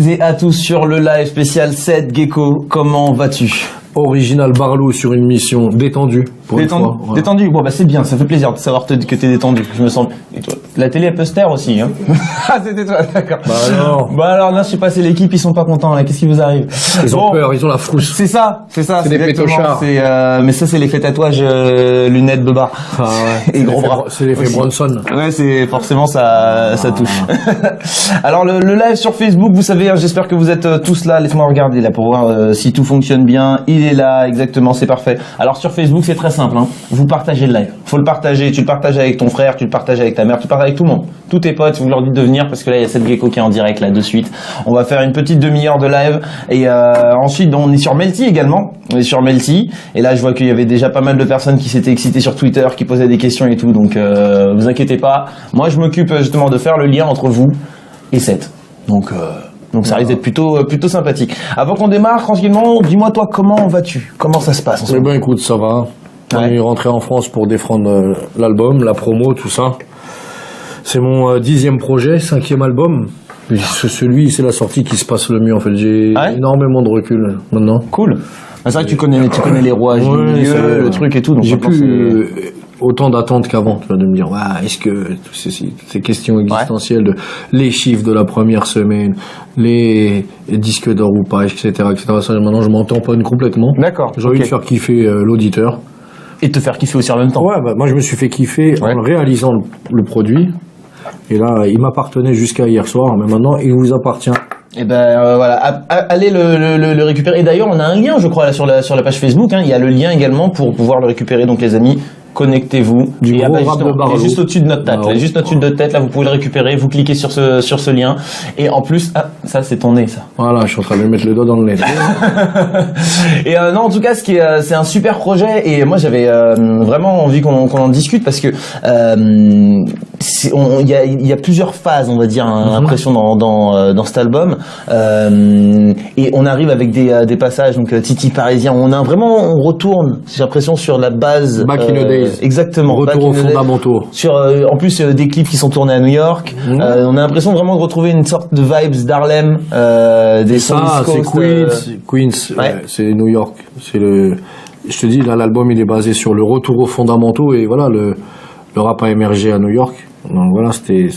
Et à tous sur le live spécial 7 Gecko, comment vas-tu? Original Barlow sur une mission détendue. Détendu, voilà. Détendu. Bon bah c'est bien, ça fait plaisir de savoir que t'es détendu. Je me sens. Et toi, la télé elle peut se taire aussi. Hein. Ah c'était toi, d'accord. Bah alors non, je sais pas, c'est l'équipe, ils sont pas contents là. Qu'est-ce qui vous arrive? Ils ont peur, ils ont la frousse. C'est ça. C'est des pétochards. Mais ça c'est l'effet tatouage, lunettes Beba. Ah ouais. Et gros bras. C'est l'effet Bronson. Ouais, c'est forcément ça touche. Alors le live sur Facebook, vous savez, hein, j'espère que vous êtes tous là. Laisse-moi regarder là pour voir si tout fonctionne bien. Il est là, exactement, c'est parfait. Alors sur Facebook, c'est très simple. Hein. Vous partagez le live. Faut le partager. Tu le partages avec ton frère, tu le partages avec ta mère, tu le partages avec tout le monde. Tous tes potes, vous leur dites de venir parce que là, il y a 7 Gecko qui est en direct là de suite. On va faire une petite demi-heure de live et ensuite on est sur Melty également. On est sur Melty et là, je vois qu'il y avait déjà pas mal de personnes qui s'étaient excitées sur Twitter, qui posaient des questions et tout. Donc, vous inquiétez pas. Moi, je m'occupe justement de faire le lien entre vous et 7. Donc ça risque d'être plutôt sympathique. Avant qu'on démarre, tranquillement, dis-moi toi, comment vas-tu? Comment ça se passe en ce moment? Eh ben écoute, ça va. On est rentré en France pour défendre l'album, la promo, tout ça. C'est mon 10e projet, 5e album. Celui, c'est la sortie qui se passe le mieux en fait. J'ai énormément de recul maintenant. Cool. C'est vrai que tu connais les rouages du milieu, le truc et tout. Donc j'ai plus autant d'attentes qu'avant, tu vois, de me dire, est-ce que ces questions existentielles de les chiffres de la première semaine, les disques d'or ou pas, etc., ça, maintenant je m'en tamponne complètement. D'accord. J'ai envie de faire kiffer l'auditeur. Et te faire kiffer aussi en même temps. Ouais, moi je me suis fait kiffer en réalisant le produit. Et là, il m'appartenait jusqu'à hier soir, mais maintenant il vous appartient. Et ben voilà, allez le récupérer. Et d'ailleurs, on a un lien, je crois, là, sur la page Facebook. Hein. Il y a le lien également pour pouvoir le récupérer. Donc les amis, connectez-vous. Du gros rap de Barlow. Juste au-dessus de notre tête. Là, juste au-dessus de notre tête, là, vous pouvez le récupérer. Vous cliquez sur ce lien. Et en plus, ça c'est ton nez, ça. Voilà, je suis en train de mettre le doigt dans le nez. Et non, en tout cas, c'est un super projet. Et moi, j'avais vraiment envie qu'on en discute parce que il y a plusieurs phases, on va dire, l'impression dans cet album. Et on arrive avec des passages, donc Titi Parisien. On retourne, j'ai l'impression, sur la base. Back in the days. Exactement. Retour aux fondamentaux. Sur, en plus, des clips qui sont tournés à New York. On a l'impression vraiment de retrouver une sorte de vibes d'Harlem, des sons East Coast. C'est Queens, c'est New York. Je te dis, là, l'album, il est basé sur le retour aux fondamentaux et voilà, le rap a émergé à New York. Donc voilà, c'était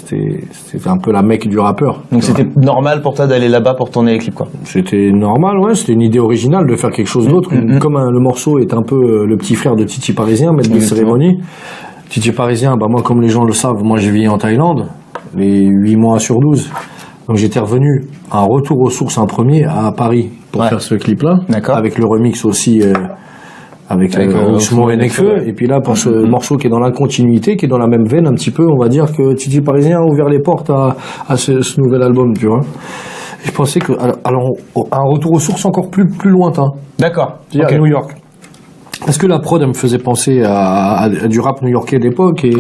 un peu la mecque du rappeur. Donc c'était normal pour toi d'aller là-bas pour tourner les clips, quoi. C'était normal, ouais, c'était une idée originale de faire quelque chose d'autre. Comme le morceau est un peu le petit frère de Titi Parisien, maître de cérémonie. Titi Parisien, moi comme les gens le savent, moi je vis en Thaïlande, les 8 mois sur 12. Donc j'étais revenu, un retour aux sources, un premier à Paris pour faire ce clip-là. D'accord. Avec le remix aussi avec Ousmane et Nekfeu. Et puis là, pour ce morceau qui est dans la continuité, qui est dans la même veine un petit peu, on va dire que Titi Parisien a ouvert les portes à ce nouvel album, tu vois. Et je pensais que, alors, un retour aux sources encore plus lointain. D'accord. C'est-à-dire à New York. Parce que la prod, elle me faisait penser à du rap new-yorkais d'époque et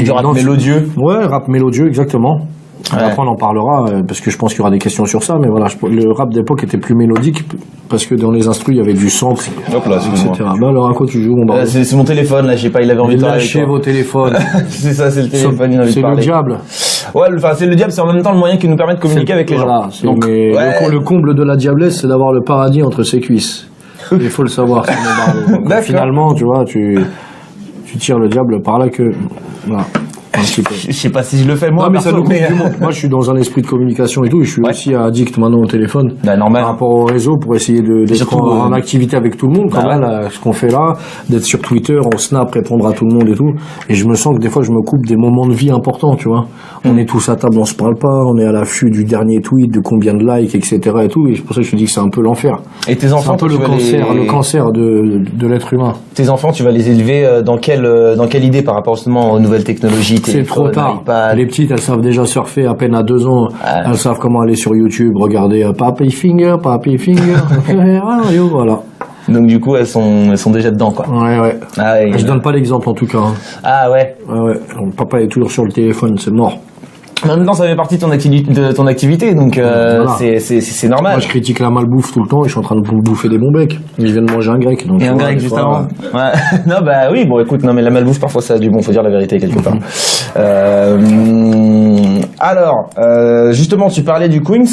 du rap mélodieux. Ouais, rap mélodieux, exactement. Après on en parlera parce que je pense qu'il y aura des questions sur ça, mais voilà, le rap d'époque était plus mélodique parce que dans les instrus il y avait du sample, etc. Alors à quoi tu joues? C'est mon téléphone là, je sais pas, il avait envie de parler. Lâchez vos téléphones. C'est ça, c'est le téléphone, il a envie de parler. C'est le diable. Ouais, enfin c'est le diable, c'est en même temps le moyen qui nous permet de communiquer avec les gens. Donc le comble de la diablesse, c'est d'avoir le paradis entre ses cuisses. Il faut le savoir. Finalement, tu vois, tu tires le diable par là que voilà. Je sais pas si je le fais moi. Non, mais ça nous coupe du monde. Moi, je suis dans un esprit de communication et tout. Et je suis aussi addict maintenant au téléphone. Normal. Par rapport au réseau pour essayer d'être en activité avec tout le monde. Quand même, ce qu'on fait là, d'être sur Twitter, en Snap, répondre à tout le monde et tout. Et je me sens que des fois, je me coupe des moments de vie importants, tu vois. On est tous à table, on se parle pas. On est à l'affût du dernier tweet, de combien de likes, etc. et tout. Et c'est pour ça que je te dis que c'est un peu l'enfer. Et tes enfants, c'est un peu le cancer de l'être humain. Tes enfants, tu vas les élever dans quelle idée par rapport justement aux nouvelles technologies? C'est trop tard. Les petites, elles savent déjà surfer à peine à 2 ans. Elles savent comment aller sur YouTube, regarder Papi Finger. Voilà. Donc du coup, elles sont déjà dedans, quoi. Ouais. Je donne pas l'exemple en tout cas. Ah ouais. Ouais. Donc, papa est toujours sur le téléphone, c'est mort. En même temps, ça fait partie de ton activité, donc voilà. C'est normal. Moi, je critique la malbouffe tout le temps et je suis en train de bouffer des bons becs. Je viens de manger un grec. Donc et un grec juste avant. Ouais. Non, bah oui, bon, écoute, non, mais la malbouffe, parfois, ça a du bon, faut dire la vérité quelque part. Alors, justement, tu parlais du Queens.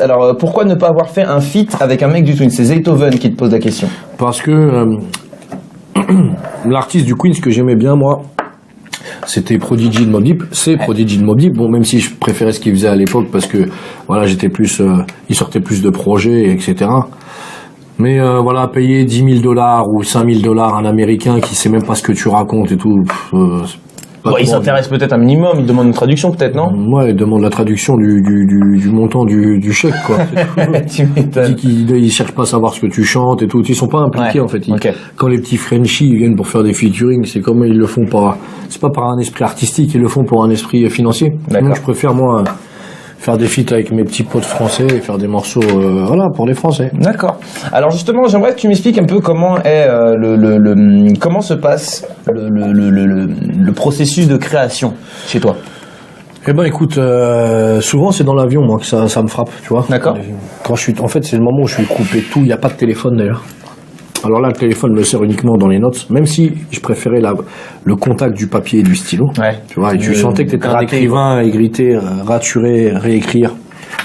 Alors, pourquoi ne pas avoir fait un feat avec un mec du Twins? C'est Zaytoven qui te pose la question. Parce que l'artiste du Queens que j'aimais bien, moi, c'était Prodigy de Mobb Deep. C'est Prodigy de Mobb Deep. Bon, même si je préférais ce qu'il faisait à l'époque parce que, voilà, j'étais plus, il sortait plus de projets, etc. Mais voilà, payer $10 000 ou $5 000 à un Américain qui sait même pas ce que tu racontes et tout. Il s'intéresse peut-être un minimum, il demande une traduction peut-être, non? Ouais, il demande la traduction du montant du chèque, quoi. Tu m'étonnes. Ils cherchent pas à savoir ce que tu chantes et tout. Ils sont pas impliqués, en fait. Quand les petits Frenchies ils viennent pour faire des featuring, c'est comme ils le font c'est pas par un esprit artistique, ils le font pour un esprit financier. Donc je préfère, moi, faire des feats avec mes petits potes français et faire des morceaux, voilà, pour les Français. D'accord. Alors justement, j'aimerais que tu m'expliques un peu comment est comment se passe le processus de création chez toi. Eh ben, écoute, souvent c'est dans l'avion, moi, que ça me frappe, tu vois. D'accord. Quand en fait, c'est le moment où je suis coupé de tout. Il n'y a pas de téléphone d'ailleurs. Alors là, le téléphone me sert uniquement dans les notes, même si je préférais le contact du papier et du stylo. Ouais. Tu vois, et tu sentais que tu étais un écrivain, égriter, raturer, réécrire,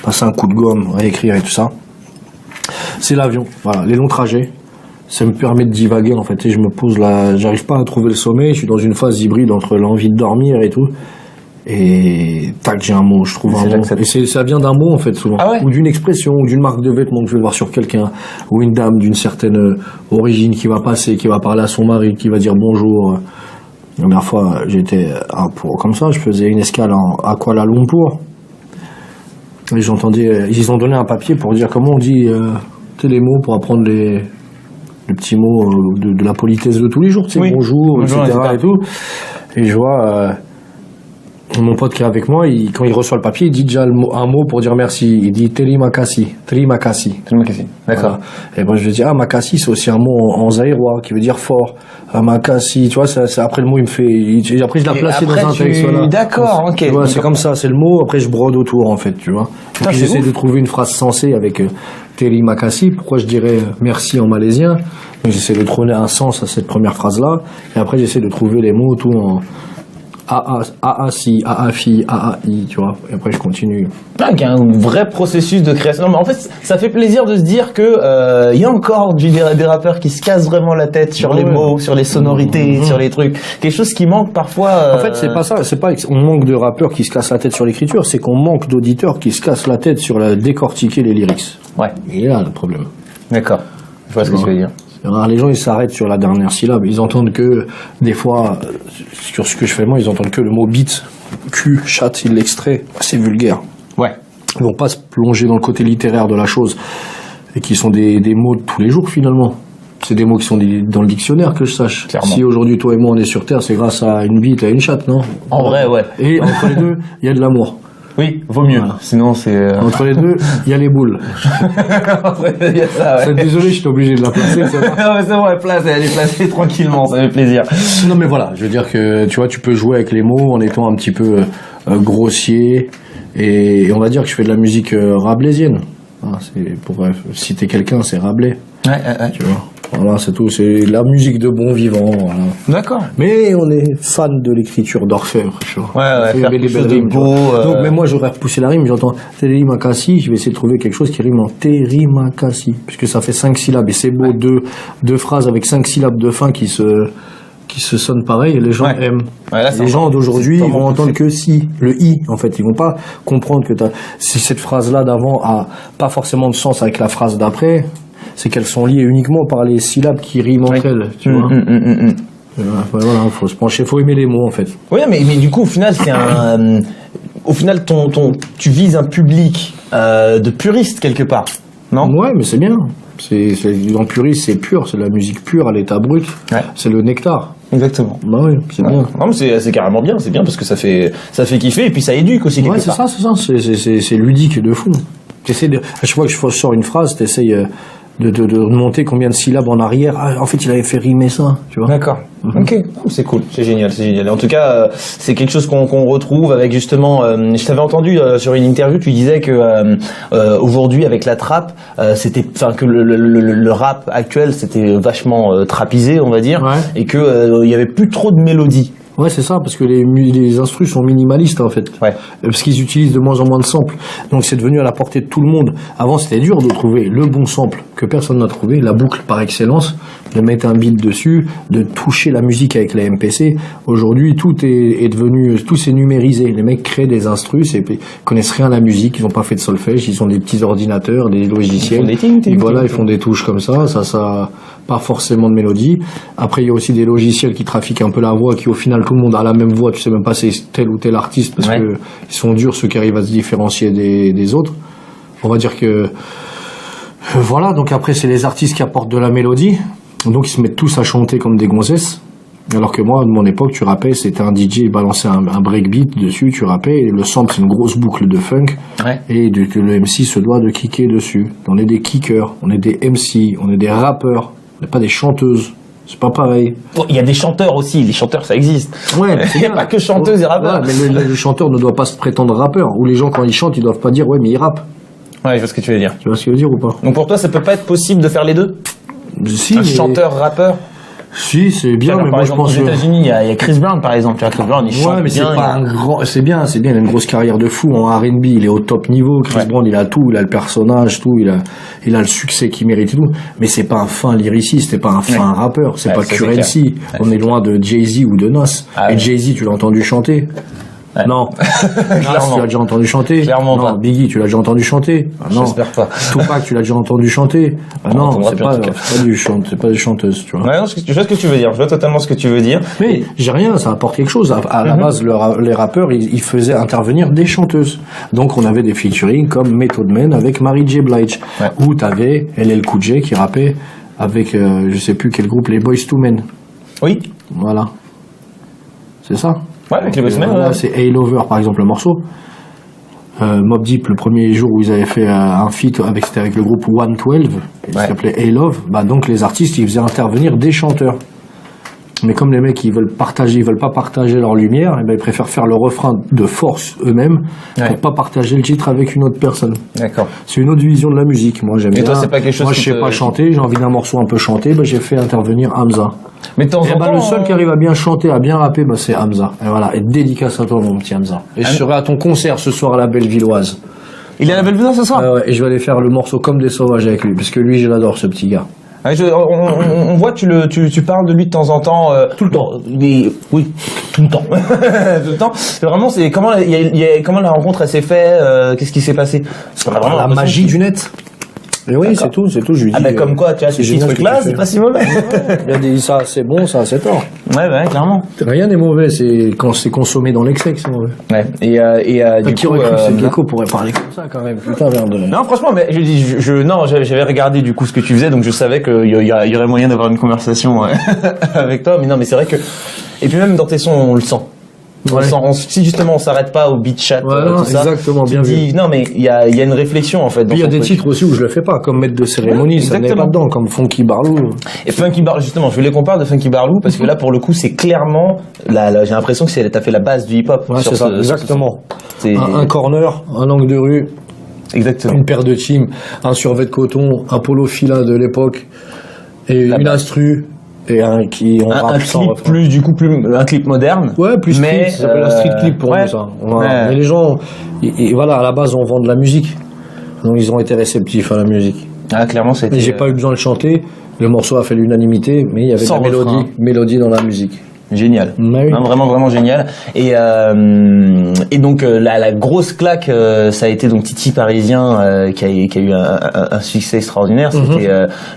passer un coup de gomme, réécrire et tout ça. C'est l'avion. Voilà, les longs trajets, ça me permet de divaguer en fait. Et je me pose là, j'arrive pas à trouver le sommeil, je suis dans une phase hybride entre l'envie de dormir et tout. Et tac, j'ai un mot, je trouve un mot. Et ça vient d'un mot en fait souvent, ou d'une expression, ou d'une marque de vêtements que je vais voir sur quelqu'un, ou une dame d'une certaine origine qui va passer, qui va parler à son mari, qui va dire bonjour. La dernière fois, j'étais comme ça, je faisais une escale à Kuala Lumpur, et j'entendais, ils ont donné un papier pour dire comment on dit les mots pour apprendre les petits mots de la politesse de tous les jours, tu sais, bonjour, etc. et tout. Et je vois. Mon pote qui est avec moi, quand il reçoit le papier, il dit déjà un mot pour dire merci. Il dit terima kasih. D'accord. Et moi je lui dis makasih, c'est aussi un mot en zaïrois qui veut dire fort. Makasih, tu vois, après le mot il me fait. Après je l'ai placé dans un texte. Voilà. D'accord, ok. Tu vois, c'est comme ça, c'est le mot. Après je brode autour en fait, tu vois. Et puis j'essaie de trouver une phrase sensée avec terima kasih. Pourquoi je dirais merci en malaisien? Donc j'essaie de trouver un sens à cette première phrase là. Et après j'essaie de trouver les mots tout en AACI, AAFI, AAI, tu vois, et après je continue. Il y a un vrai processus de création. Non, mais en fait, ça fait plaisir de se dire que y a encore des rappeurs qui se cassent vraiment la tête sur les mots, sur les sonorités, sur les trucs. Quelque chose qui manque parfois. En fait, c'est pas ça. C'est pas on manque de rappeurs qui se cassent la tête sur l'écriture, c'est qu'on manque d'auditeurs qui se cassent la tête sur décortiquer les lyrics. Ouais. Et là, le problème. D'accord. Je vois ce que tu veux dire. Alors, les gens, ils s'arrêtent sur la dernière syllabe. Ils entendent que, des fois, sur ce que je fais moi, ils entendent que le mot beat, cul, chat, ils l'extraient. C'est vulgaire. Ouais. Ils vont pas se plonger dans le côté littéraire de la chose. Et qui sont des mots de tous les jours, finalement. C'est des mots qui sont dans le dictionnaire, que je sache. Clairement. Si aujourd'hui, toi et moi, on est sur Terre, c'est grâce à une bite et à une chatte, non? En vrai, ouais. Et entre les deux, il y a de l'amour. Oui, vaut mieux. Voilà. Sinon, c'est. Entre les deux, il y a les boules. Il y a ça, ouais. Désolé, je suis obligé de la placer. Non, mais c'est bon, elle est placée tranquillement, ça fait plaisir. Non, mais voilà, je veux dire que tu vois, tu peux jouer avec les mots en étant un petit peu grossier. Et on va dire que je fais de la musique rabelaisienne. C'est pour citer quelqu'un, c'est Rabelais. Ouais. Tu vois. Voilà, c'est tout. C'est la musique de bon vivant. Voilà. D'accord. Mais on est fan de l'écriture d'orfèvre. Tu vois. Ouais, faire quelque chose de beau. Donc, même moi, j'aurais repoussé la rime. J'entends Terimakasi. Je vais essayer de trouver quelque chose qui rime en Terimakasi. Puisque ça fait 5 syllabes. Et c'est beau, deux phrases avec 5 syllabes de fin qui se sonnent pareil. Et les gens aiment. Ouais, là, les gens d'aujourd'hui, ils vont entendre que si, le i, en fait. Ils vont pas comprendre que si cette phrase-là d'avant a pas forcément de sens avec la phrase d'après, c'est qu'elles sont liées uniquement par les syllabes qui riment entre elles, tu vois. Voilà, faut se pencher, faut aimer les mots, en fait. Oui, mais du coup, au final, c'est au final, tu vises un public de puristes quelque part, non? Ouais, mais c'est bien. Dans puriste, c'est pur, c'est de la musique pure à l'état brut. Ouais. C'est le nectar. Exactement. Bah oui, c'est bien. Non, mais c'est carrément bien, c'est bien parce que ça fait kiffer et puis ça éduque aussi quelque part. Ouais, c'est ça, c'est ludique de fou. À chaque fois que je sors une phrase, t'essayes de remonter combien de syllabes en arrière. En fait, il avait fait rimer ça, tu vois. D'accord. Ok, c'est cool, c'est génial. En tout cas, c'est quelque chose qu'on retrouve avec justement. Je t'avais entendu sur une interview, tu disais que aujourd'hui avec la trap, que le rap actuel c'était vachement trapisé, on va dire, et que il y avait plus trop de mélodies. Ouais, c'est ça, parce que les instrus sont minimalistes, en fait. Ouais. Parce qu'ils utilisent de moins en moins de samples. Donc c'est devenu à la portée de tout le monde. Avant, c'était dur de trouver le bon sample que personne n'a trouvé, la boucle par excellence, de mettre un beat dessus, de toucher la musique avec la MPC. Aujourd'hui, tout c'est numérisé. Les mecs créent des instrus et connaissent rien à la musique, ils n'ont pas fait de solfège, ils ont des petits ordinateurs, des logiciels. Ils font des touches comme ça pas forcément de mélodie. Après, il y a aussi des logiciels qui trafiquent un peu la voix, qui au final, tout le monde a la même voix, tu sais même pas c'est tel ou tel artiste, parce que ils sont durs, ceux qui arrivent à se différencier des autres. On va dire que, voilà, donc après, c'est les artistes qui apportent de la mélodie, donc ils se mettent tous à chanter comme des gonzesses. Alors que moi, de mon époque, tu rappais, c'était un DJ, il balançait un breakbeat dessus, tu rappais, et le sample, c'est une grosse boucle de funk, et que le MC se doit de kicker dessus. On est des kickers, on est des MC, on est des rappeurs, on n'est pas des chanteuses. C'est pas pareil. Il y a des chanteurs aussi, les chanteurs ça existe. Ouais, il n'y a pas que chanteuses et rappeurs. Ouais, mais le chanteur ne doit pas se prétendre rappeur. Ou les gens, quand ils chantent, ils doivent pas dire ouais, mais ils rappent. Ouais, je vois ce que tu veux dire. Tu vois ce que je veux dire ou pas? Donc pour toi, ça peut pas être possible de faire les deux? Si, chanteur-rappeur? Si, c'est bien, mais moi je pense aux États-Unis, il y a Chris Brown par exemple. Tu vois, Chris Brown, il chante mais bien. C'est pas un grand, c'est bien, il a une grosse carrière de fou en R&B, il est au top niveau. Chris Brown, il a tout, il a le personnage, tout, il a le succès qu'il mérite et tout. Mais c'est pas un fin lyriciste, c'est pas un fin rappeur, c'est pas Currency. On est loin de Jay-Z ou de Nas. Et Jay-Z, tu l'as entendu chanter? Non. Nas, tu l'as déjà entendu chanter? Clairement non. Pas. Biggie, tu l'as déjà entendu chanter? Non. J'espère pas. Tupac, tu l'as déjà entendu chanter? Non, c'est pas des chanteuses, tu vois. Ouais, non, je vois ce que tu veux dire. Je vois totalement ce que tu veux dire. Mais j'ai rien, ça apporte quelque chose. À la base, les rappeurs, ils faisaient intervenir des chanteuses. Donc on avait des featuring comme Method Man avec Mary J. Blige. Où t'avais LL Cool J qui rappait avec, je sais plus quel groupe, les Boyz II Men. Oui. Voilà. C'est ça. Ouais, avec les Boyz II Men. Là, c'est Hail Over, par exemple, le morceau. Mobb Deep, le premier jour où ils avaient fait un feat c'était avec le groupe 112, qui s'appelait Hail Love, donc les artistes, ils faisaient intervenir des chanteurs. Mais comme les mecs, ils veulent pas partager leur lumière, et ben ils préfèrent faire le refrain de force eux-mêmes, pour pas partager le titre avec une autre personne. D'accord. C'est une autre vision de la musique. Moi, j'aime bien. Et toi, c'est pas quelque chose moi, je sais pas chanter, j'ai envie d'un morceau un peu chanté, j'ai fait intervenir Hamza. Mais de temps en temps, le seul qui arrive à bien chanter, à bien rapper, c'est Hamza. Et voilà. Et dédicace à toi, mon petit Hamza. Et je serai à ton concert ce soir à la Bellevilloise. Il est à la Bellevilloise ce soir? Ouais, et je vais aller faire le morceau Comme des sauvages avec lui, parce que lui, je l'adore, ce petit gars. On voit tu parles de lui de temps en temps. Tout le temps. Oui, tout le temps. Tout le temps. C'est vraiment, c'est comment comment la rencontre elle s'est faite, qu'est-ce qui s'est passé? Vraiment la magie du net. Et oui, c'est tout, je lui dis. Ah ben comme quoi, tu vois, ce petit truc-là, c'est pas si mauvais. Il a dit ça, c'est bon, ça, c'est tort. Ouais, clairement. Rien n'est mauvais, c'est quand c'est consommé dans l'excès que c'est mauvais. Ouais. Du coup, Gecko pourrait parler comme ça quand même. Putain, merde. Non, franchement, mais je dis, j'avais regardé du coup ce que tu faisais, donc je savais qu'il y aurait moyen d'avoir une conversation avec toi. Mais non, mais c'est vrai que, et puis même dans tes sons, on le sent. Si justement on s'arrête pas au beat chat, tout ça, exactement, bien vu. Non mais il y a une réflexion en fait. Puis il y a des titres aussi où je le fais pas, comme Maître de cérémonie, ça n'est pas dedans, comme Funky Barlou. Et Funky Barlou, justement, je voulais qu'on parle de Funky Barlou parce que là pour le coup c'est clairement, là j'ai l'impression que t'as fait la base du hip hop. Ouais, c'est ça, exactement. Un corner, un angle de rue. Exactement. Une paire de teams, un survêt de coton, un polo fila de l'époque et une instru. Et un clip un clip moderne. Ouais, plus street, ça s'appelle un street clip pour nous, ça. Mais les gens, voilà, à la base, on vend de la musique. Donc, ils ont été réceptifs à la musique. Ah, clairement, c'était. Et j'ai pas eu besoin de chanter. Le morceau a fait l'unanimité, mais il y avait de la mélodie dans la musique. Génial. Oui. Hein, vraiment génial. Et donc la grosse claque, ça a été donc Titi Parisien qui a eu un succès extraordinaire. C'était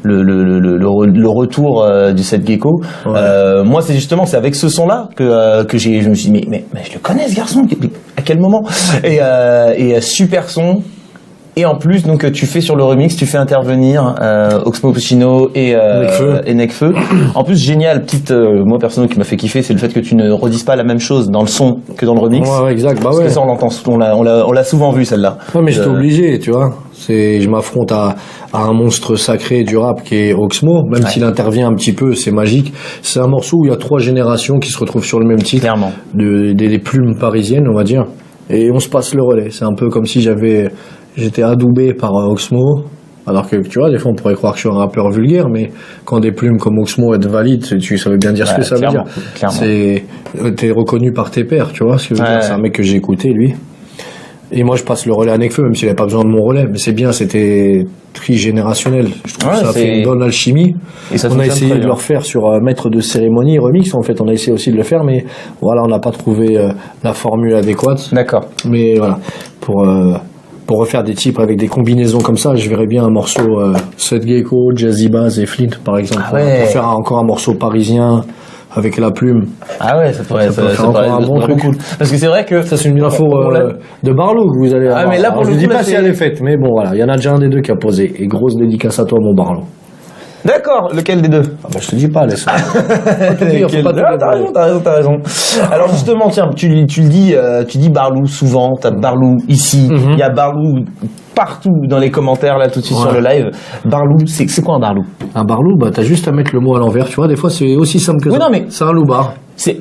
le retour du Set Gecko. Ouais. Moi c'est avec ce son-là que je me suis dit mais je le connais ce garçon. À quel moment? Et super son. Et en plus, donc, tu fais sur le remix, tu fais intervenir Oxmo Puccino et Nekfeu. En plus, génial, moi personnellement qui m'a fait kiffer, c'est le fait que tu ne redises pas la même chose dans le son que dans le remix. Ouais, exact. Parce que ça, on l'a souvent vu celle-là. Ouais, mais j'étais obligé, tu vois. Je m'affronte à un monstre sacré du rap qui est Oxmo, même s'il intervient un petit peu, c'est magique. C'est un morceau où il y a 3 générations qui se retrouvent sur le même titre. Clairement. Des plumes parisiennes, on va dire. Et on se passe le relais. C'est un peu comme si j'étais adoubé par Oxmo Alors que, tu vois, des fois, on pourrait croire que je suis un rappeur vulgaire, mais quand des plumes comme Oxmo être valides, ça veut bien dire ce que ça veut dire. Clairement. T'es reconnu par tes pairs, tu vois ce que je veux dire. C'est un mec que j'ai écouté, lui. Et moi, je passe le relais à Nekfeu, même s'il n'avait pas besoin de mon relais. Mais c'est bien, c'était trigénérationnel. Je trouve que ça a fait une bonne alchimie. Et ça on a essayé de le refaire sur Maître de cérémonie, remix. En fait, on a essayé aussi de le faire, mais voilà, on n'a pas trouvé la formule adéquate. D'accord. Mais voilà, pour refaire des types avec des combinaisons comme ça, je verrais bien un morceau Seth Gecko, Jazzy Bass et Flint, par exemple. Pour faire encore un morceau parisien avec la plume. Ah ouais, ça pourrait être un bon truc. Cool. Parce que c'est vrai que ça, c'est une info de Barlou que vous allez avoir. Ah, mais là, pour je ne dis pas si elle est faite, mais bon, voilà, il y en a déjà un des deux qui a posé. Et grosse dédicace à toi, mon Barlou. D'accord, lequel des deux? Ah bah, je te dis pas, laisse. T'as raison. Alors justement, tiens, tu dis Barlou souvent, t'as Barlou ici, il y a Barlou partout dans les commentaires là tout de suite sur le live. Barlou, c'est quoi un Barlou? Un Barlou, bah t'as juste à mettre le mot à l'envers, tu vois, des fois c'est aussi simple que ça. Non, mais c'est un loubar. C'est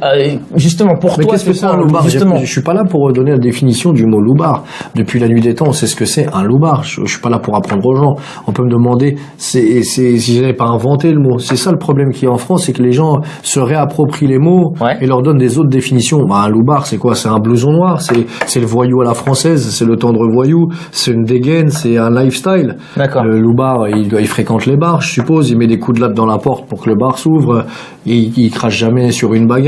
justement pour mais toi. Qu'est-ce que c'est un loubar? Je suis pas là pour donner la définition du mot loubar. Depuis la nuit des temps, on sait ce que c'est un loubar. Je suis pas là pour apprendre aux gens. On peut me demander si j'avais pas inventé le mot. C'est ça le problème qu'il y a en France, c'est que les gens se réapproprient les mots et leur donnent des autres définitions. Bah, un loubar, c'est quoi? C'est un blouson noir. C'est le voyou à la française. C'est le tendre voyou. C'est une dégaine. C'est un lifestyle. D'accord. Le loubar, il fréquente les bars, je suppose. Il met des coups de latte dans la porte pour que le bar s'ouvre. Il crache jamais sur une bagarre.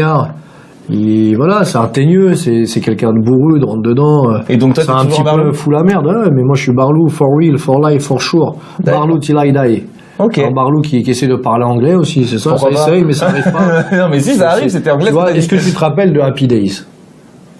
Voilà, c'est un teigneux, c'est quelqu'un de bourru, de rentre dedans. Et donc toi, c'est un petit peu fou la merde. Ouais, mais moi je suis Barlou, for real, for life, for sure. Barlou till I die. Ok. Un Barlou qui essaie de parler anglais aussi, c'est ça. Pourquoi ça essaye, mais ça arrive pas. Non, mais si ça arrive, c'était anglais. Tu vois, est-ce que tu te rappelles de Happy Days?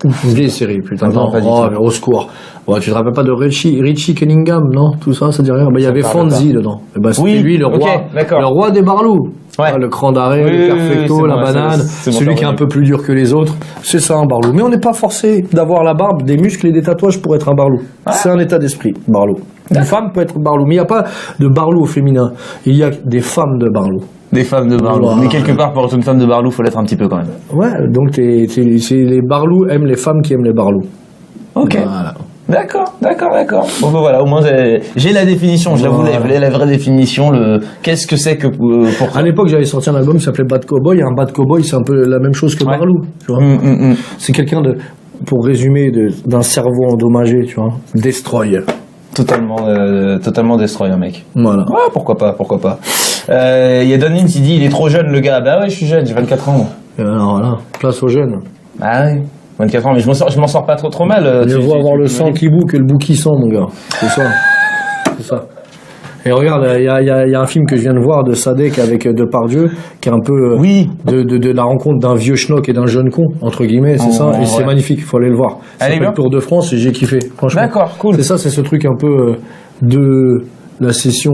Une vieille série, putain. Non, pas du tout. Mais au secours. Ouais, tu te rappelles pas de Richie Cunningham, non? Tout ça, ça dit rien. Bah, il y avait Fonzie dedans. Et bah, c'était lui, le roi des Barlous. Ouais. Le cran d'arrêt, le perfecto, la banane, celui qui est un peu plus dur que les autres. C'est ça un Barlou. Mais on n'est pas forcé d'avoir la barbe, des muscles et des tatouages pour être un Barlou. C'est un état d'esprit, Barlou. Une femme peut être Barlou, mais il n'y a pas de Barlou au féminin. Il y a des femmes de Barlou. Des femmes de Barlou. Mais quelque part, pour être une femme de Barlou, faut l'être un petit peu quand même. Ouais, donc les Barlous aiment les femmes qui aiment les Barlous. Ok. Voilà. D'accord. Bon, ben voilà, au moins j'ai la définition, je voulais la vraie définition, qu'est-ce que c'est que pour toi. À l'époque, j'avais sorti un album qui s'appelait Bad Cowboy, un Bad Cowboy, c'est un peu la même chose que Barlou, tu vois. C'est quelqu'un pour résumer, d'un cerveau endommagé, tu vois, destroy. Totalement destroy, un mec. Voilà. Ouais, pourquoi pas. Il y a Donnin qui dit, il est trop jeune, le gars. Bah ouais, je suis jeune, j'ai 24 ans. Et alors, voilà, place aux jeunes. Ah ouais. 24 ans, mais je m'en sors pas trop mal. Je vois avoir le sang qui boue que le bout qui sent, mon gars. C'est ça. Et regarde, il y a un film que je viens de voir de Sadek avec Depardieu, qui est un peu de la rencontre d'un vieux schnock et d'un jeune con, entre guillemets, c'est ça. Et c'est magnifique, il faut aller le voir. C'est le Tour de France et j'ai kiffé, franchement. D'accord, cool. C'est ça, c'est ce truc un peu de la session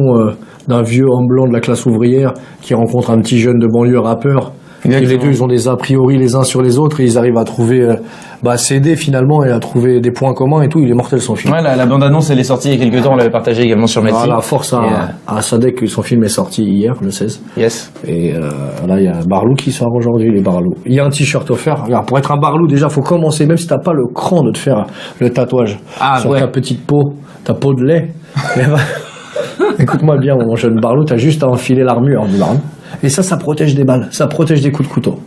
d'un vieux homme blanc de la classe ouvrière qui rencontre un petit jeune de banlieue rappeur. Et les deux, ils ont des a priori les uns sur les autres et ils arrivent à trouver, s'aider finalement et à trouver des points communs et tout. Il est mortel son film. Ouais, la bande-annonce, elle est sortie il y a quelques temps, on l'avait partagé également sur Messi. Voilà, force à Sadek que son film est sorti hier, le 16. Yes. Et là, il y a Barlou qui sort aujourd'hui, les Barlou. Il y a un t-shirt offert. Regarde, pour être un Barlou, déjà, faut commencer, même si t'as pas le cran de te faire le tatouage sur ta petite peau, ta peau de lait. Écoute-moi bien, mon jeune Barlou, t'as juste à enfiler l'armure du Barlou. Et ça protège des balles, ça protège des coups de couteau.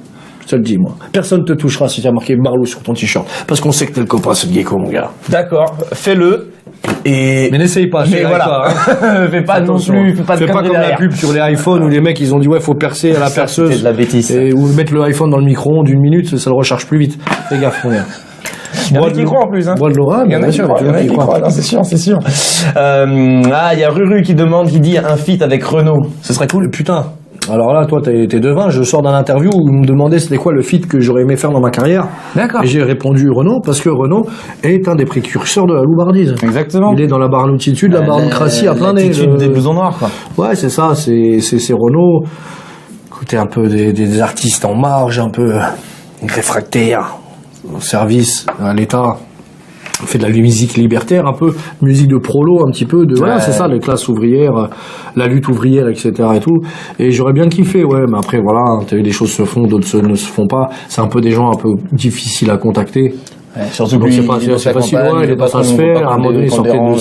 Je te le dis, moi. Personne te touchera si tu as marqué Barlou sur ton t-shirt. Parce qu'on sait que t'es le copain, ce gecko, mon gars. D'accord, fais-le. Mais n'essaye pas, mais voilà. Fais pas non plus, fais pas comme la pub sur les iPhones où les mecs ils ont dit faut percer à la perceuse. C'est de la bêtise. Ou mettre le iPhone dans le micro-ondes d'une minute, ça le recharge plus vite. Fais gaffe, mon gars. Il y en a qui croient en plus. Bois de l'aura, bien sûr. Il y en a qui croient. C'est sûr. Il y a Ruru qui dit un feat avec Renaud. Ce serait cool. Putain. Alors là, toi, t'es devin. Je sors d'un interview où ils me demandaient c'était quoi le feat que j'aurais aimé faire dans ma carrière. D'accord. Et j'ai répondu Renaud, parce que Renaud est un des précurseurs de la loubardise. Exactement. Il est dans la barloutitude, la barloucratie à plein nez. L'attitude des blousons noirs, quoi. Ouais, c'est ça. C'est Renaud. Écoutez, un peu des artistes en marge, un peu réfractaires au service à l'État. On fait de la musique libertaire, un peu musique de prolo, un petit peu de voilà, c'est ça, les classes ouvrières, la lutte ouvrière, etc. et tout. Et j'aurais bien kiffé, ouais, mais après voilà, t'as vu, des choses se font, d'autres ne se font pas. C'est un peu des gens un peu difficiles à contacter. Ouais, surtout donc que c'est pas facile, ouais, il est dans sa sphère, à un moment donné, il sortait de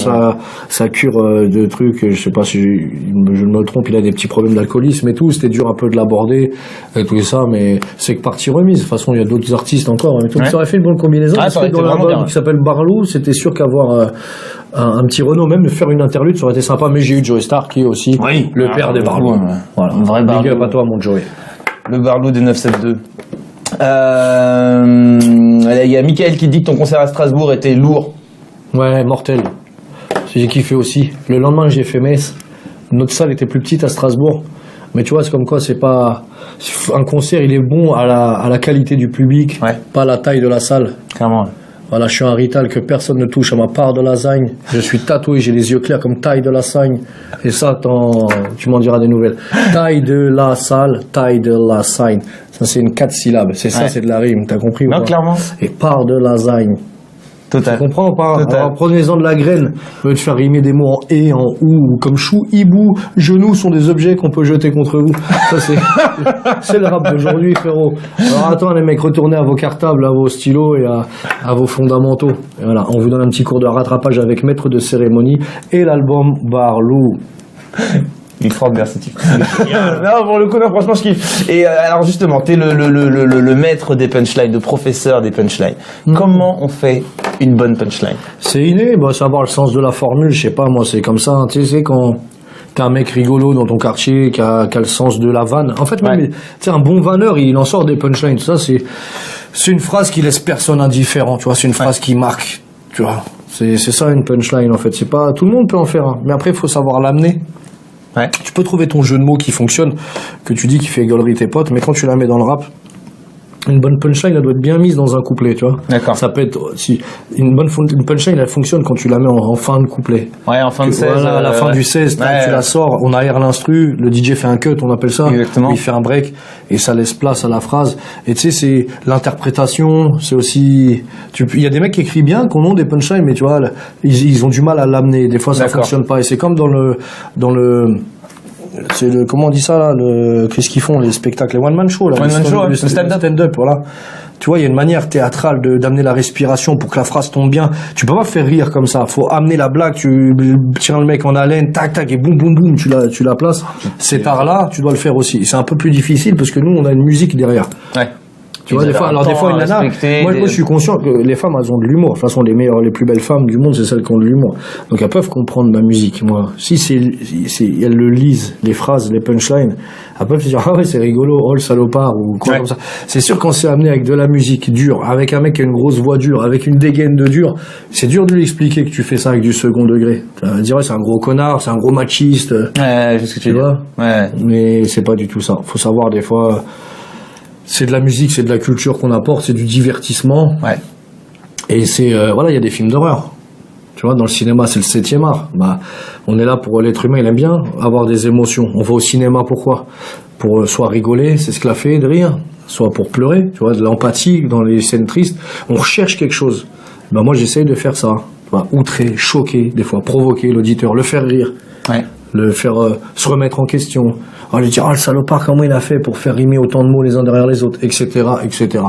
sa cure de trucs, je sais pas si je me trompe, il a des petits problèmes d'alcoolisme et tout, c'était dur un peu de l'aborder, et tout ça, mais c'est que partie remise. De toute façon, il y a d'autres artistes encore, mais ça aurait fait une bonne combinaison. Ah, ça aurait été vraiment bien. Qui s'appelle Barlou, c'était sûr qu'avoir un petit Renault, même de faire une interlude, ça aurait été sympa, mais j'ai eu Joey Star, qui est aussi le père des Barlou. Voilà, un vrai Barlou. Big up à toi, mon Joey. Le Barlou des 972. Il y a Michael qui dit que ton concert à Strasbourg était lourd. Ouais, mortel. J'ai kiffé aussi. Le lendemain, j'ai fait Metz. Notre salle était plus petite à Strasbourg. Mais tu vois, c'est comme quoi, c'est pas. Un concert, il est bon à la qualité du public, pas à la taille de la salle. Clairement. Voilà, je suis un rital que personne ne touche à ma part de lasagne. Je suis tatoué, j'ai les yeux clairs comme taille de lasagne. Et ça, tu m'en diras des nouvelles. Taille de la salle, taille de lasagne. Ça, c'est une 4 syllabes. C'est ça, c'est de la rime. T'as compris ou pas? Non, clairement. Et part de lasagne. Total. Tu comprends ou pas? Total. Alors, prenez-en de la graine. Au lieu de faire rimer des mots en et, en ou, comme chou, hibou, genou sont des objets qu'on peut jeter contre vous. Ça, c'est le rap d'aujourd'hui, frérot. Alors, attends, les mecs, retournez à vos cartables, à vos stylos et à vos fondamentaux. Et voilà. On vous donne un petit cours de rattrapage avec maître de cérémonie et l'album Barlou. Il est trop versatile. Non, pour le coup, non, franchement, je kiffe. Et alors, justement, t'es le maître des punchlines, le professeur des punchlines. Comment on fait une bonne punchline? C'est inné, bah, savoir le sens de la formule, je sais pas, moi, c'est comme ça. Tu sais, quand t'as un mec rigolo dans ton quartier qui a le sens de la vanne. En fait, même, tu sais, un bon vanneur, il en sort des punchlines. Tout ça, c'est une phrase qui laisse personne indifférent, tu vois. C'est une phrase qui marque, tu vois. C'est ça, une punchline, en fait. C'est pas, tout le monde peut en faire un. Mais après, il faut savoir l'amener. Ouais. Tu peux trouver ton jeu de mots qui fonctionne, que tu dis qui fait gaulerie tes potes, mais quand tu la mets dans le rap, une bonne punchline, elle doit être bien mise dans un couplet, tu vois. D'accord. Ça peut être, si, une punchline, elle fonctionne quand tu la mets en fin de couplet. Ouais, en fin de 16. Voilà, à la fin du 16, tu la sors, on aère l'instru, le DJ fait un cut, on appelle ça. Exactement. Il fait un break, et ça laisse place à la phrase. Et tu sais, c'est l'interprétation, c'est aussi, il y a des mecs qui écrivent bien, qui ont des punchlines, mais tu vois, ils ont du mal à l'amener. Des fois, ça fonctionne pas. Et c'est comme comment on dit ça là, qu'est-ce qu'ils font les spectacles, les one man show là, le stand-up, voilà. Tu vois, il y a une manière théâtrale d'amener la respiration pour que la phrase tombe bien. Tu peux pas faire rire comme ça. Faut amener la blague, tu tiens le mec en haleine, tac tac et boum boum boum, tu la places. Cet art là, tu dois le faire aussi. C'est un peu plus difficile parce que nous on a une musique derrière. Ouais. Tu vois, des fois, une nana, moi, je suis conscient que les femmes, elles ont de l'humour. De toute façon, les plus belles femmes du monde, c'est celles qui ont de l'humour. Donc, elles peuvent comprendre ma musique, moi. Si elles le lisent, les phrases, les punchlines, elles peuvent se dire, ah ouais, c'est rigolo, oh, le salopard, ou quoi comme ça. C'est sûr, quand c'est amené avec de la musique dure, avec un mec qui a une grosse voix dure, avec une dégaine de dur, c'est dur de lui expliquer que tu fais ça avec du second degré. Tu vas dire, ouais, c'est un gros connard, c'est un gros machiste. Ouais, c'est ce que tu vois. Ouais. Mais c'est pas du tout ça. Faut savoir, des fois, c'est de la musique, c'est de la culture qu'on apporte, c'est du divertissement. Ouais. Et c'est, voilà, il y a des films d'horreur. Tu vois, dans le cinéma, c'est le 7e art. Bah, on est là pour l'être humain, il aime bien avoir des émotions. On va au cinéma pourquoi? Pour soit rigoler, c'est ce que la fait de rire, soit pour pleurer, tu vois, de l'empathie dans les scènes tristes. On recherche quelque chose. Bah, moi, j'essaye de faire ça. Tu vois, outrer, choquer, des fois, provoquer l'auditeur, le faire rire. Ouais. Le faire se remettre en question, lui dire le salopard comment il a fait pour faire rimer autant de mots les uns derrière les autres, etc., etc.